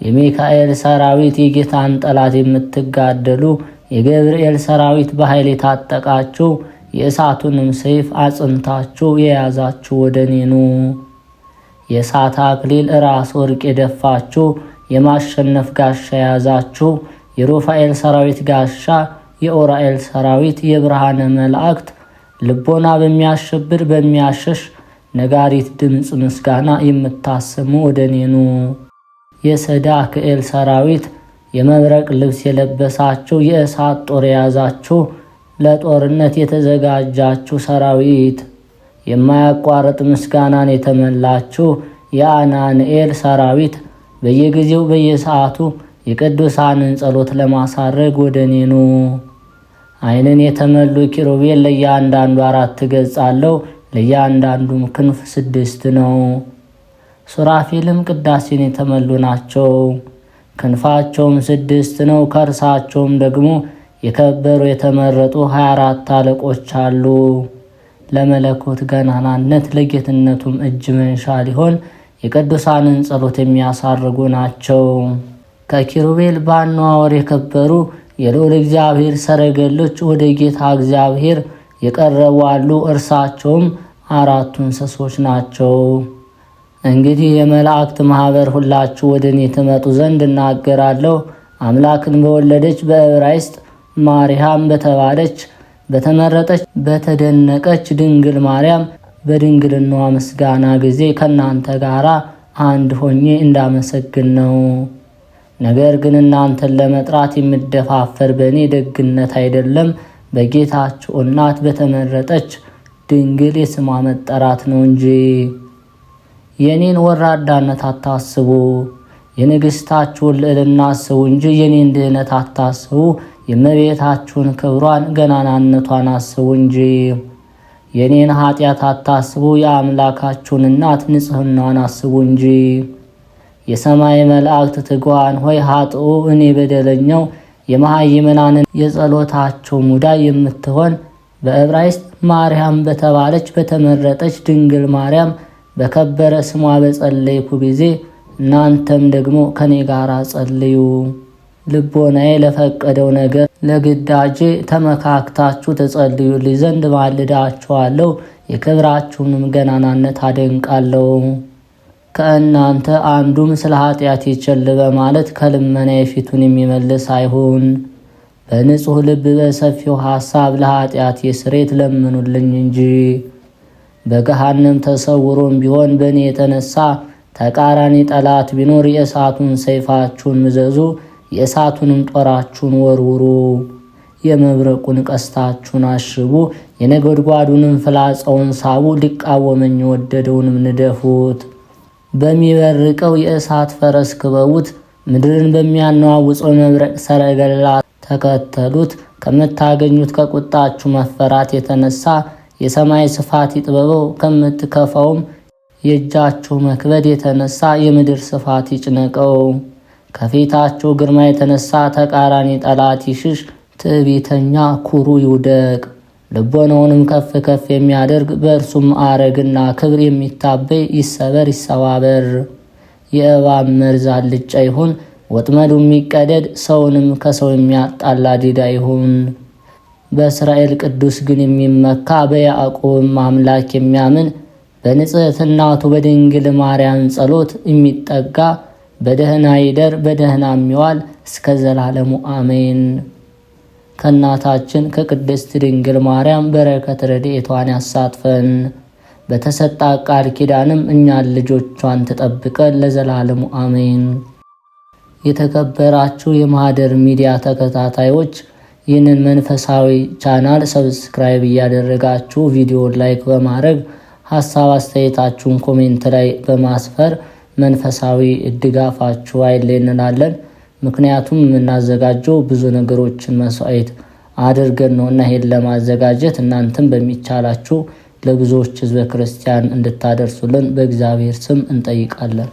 የሚካኤል ሰራዊት፣ የጌታን ጠላት የምትጋደሉ የገብርኤል ሰራዊት፣ በኃይል የታጠቃችሁ የእሳቱንም ሰይፍ አጽንታችሁ የያዛችሁ ወደ እኔ ኑ። የእሳት አክሊል ራስ ወርቅ የደፋችሁ የማሸነፍ ጋሻ የያዛችሁ የሩፋኤል ሰራዊት ጋሻ፣ የኦራኤል ሰራዊት፣ የብርሃነ መላእክት ልቦና በሚያሸብር በሚያሸሽ ነጋሪት ድምፅ ምስጋና የምታሰሙ ወደ እኔ ኑ። የሰዳክኤል ሰራዊት፣ የመብረቅ ልብስ የለበሳችሁ የእሳት ጦር የያዛችሁ ለጦርነት የተዘጋጃችሁ ሰራዊት፣ የማያቋርጥ ምስጋናን የተመላችሁ የአናንኤል ሰራዊት፣ በየጊዜው በየሰዓቱ የቅዱሳንን ጸሎት ለማሳረግ ወደ እኔ ኑ። ዓይንን የተመሉ ኪሩቤል ለእያንዳንዱ 4 ገጽ አለው፣ ለእያንዳንዱም ክንፍ 6 ነው። ሱራፌልም ቅዳሴን የተመሉ ናቸው፣ ክንፋቸውም 6 ነው። ከእርሳቸውም ደግሞ የከበሩ የተመረጡ 24 አለቆች አሉ። ለመለኮት ገናናነት ለጌትነቱም እጅ መንሻ ሊሆን የቅዱሳንን ጸሎት የሚያሳርጉ ናቸው። ከኪሩቤል ባነዋወር የከበሩ የልዑል እግዚአብሔር ሰረገሎች ወደ ጌታ እግዚአብሔር የቀረቡ አሉ። እርሳቸውም 4 እንስሶች ናቸው። እንግዲህ የመላእክት ማኅበር ሁላችሁ ወደ እኔ ትመጡ ዘንድ እናገራለሁ። አምላክን በወለደች በዕብራይስጥ ማርያም በተባለች በተመረጠች በተደነቀች ድንግል ማርያም በድንግልናዋ ምስጋና ጊዜ ከእናንተ ጋር አንድ ሆኜ እንዳመሰግን ነው። ነገር ግን እናንተን ለመጥራት የምደፋፈር በእኔ ደግነት አይደለም፣ በጌታችሁ እናት በተመረጠች ድንግል የስሟ መጠራት ነው እንጂ። የኔን ወራዳነት አታስቡ፣ የንግሥታችሁን ልዕልና አስቡ እንጂ የኔን ድህነት አታስቡ። የእመቤታችሁን ክብሯን ገናናነቷን አስቡ እንጂ። የኔን ኃጢአት አታስቡ፣ የአምላካችሁን እናት ንጽሕናዋን አስቡ እንጂ። የሰማይ መላእክት ትጉሃን ሆይ ኃጥኡ እኔ በደለኛው የመሃይምናንን የጸሎታቸው ሙዳይ የምትሆን በዕብራይስጥ ማርያም በተባለች በተመረጠች ድንግል ማርያም በከበረ ስሟ በጸለይኩ ጊዜ እናንተም ደግሞ ከኔ ጋር ጸልዩ። ልቦናዬ ለፈቀደው ነገር ለግዳጄ ተመካክታችሁ ተጸልዩልኝ ዘንድ ማልዳችኋለሁ። የክብራችሁንም ገናናነት አደንቃለሁ። ከእናንተ አንዱም ስለ ኃጢአት ቸል በማለት ከልመና የፊቱን የሚመልስ አይሁን። በንጹሕ ልብ በሰፊው ሐሳብ ለኃጢአት ስርየት ለምኑልኝ እንጂ። በገሃነም ተሰውሮም ቢሆን በእኔ የተነሳ ተቃራኒ ጠላት ቢኖር የእሳቱን ሰይፋችሁን ምዘዙ፣ የእሳቱንም ጦራችሁን ወርውሩ። የመብረቁን ቀስታችሁን አሽቡ፣ የነጎድጓዱንም ፍላጻውን ሳቡ። ሊቃወመኝ የወደደውንም ንደፉት። በሚበርቀው የእሳት ፈረስ ክበቡት፣ ምድርን በሚያነዋውጸው መብረቅ ሰረገላ ተከተሉት። ከምታገኙት ከቁጣችሁ መፈራት የተነሳ የሰማይ ስፋት ይጥበበው፣ ከምትከፋውም የእጃችሁ መክበድ የተነሳ የምድር ስፋት ይጭነቀው። ከፊታችሁ ግርማ የተነሳ ተቃራኒ ጠላት ይሽሽ፣ ትዕቢተኛ ኩሩ ይውደቅ። ልቦናውንም ከፍ ከፍ የሚያደርግ በእርሱም ማዕረግና ክብር የሚታበይ ይሰበር ይሰባበር። የእባብ መርዝ አልጫ ይሁን፣ ወጥመዱ የሚቀደድ ሰውንም ከሰው የሚያጣላ ዲዳ ይሁን። በእስራኤል ቅዱስ ግን የሚመካ በያዕቆብም አምላክ የሚያምን በንጽሕት እናቱ በድንግል ማርያም ጸሎት የሚጠጋ በደህና ይደር በደህና የሚዋል እስከ ዘላለሙ አሜን። ከእናታችን ከቅድስት ድንግል ማርያም በረከት ረድኤቷን ያሳትፈን። በተሰጣ ቃል ኪዳንም እኛን ልጆቿን ትጠብቀን ለዘላለሙ አሜን። የተከበራችሁ የማህደር ሚዲያ ተከታታዮች ይህንን መንፈሳዊ ቻናል ሰብስክራይብ እያደረጋችሁ ቪዲዮ ላይክ በማድረግ ሀሳብ አስተያየታችሁን ኮሜንት ላይ በማስፈር መንፈሳዊ ድጋፋችሁ አይለየን እንላለን። ምክንያቱም የምናዘጋጀው ብዙ ነገሮችን መስዋዕት አድርገን ነውና ይሄን ለማዘጋጀት እናንተም በሚቻላችሁ ለብዙዎች ሕዝበ ክርስቲያን እንድታደርሱልን በእግዚአብሔር ስም እንጠይቃለን።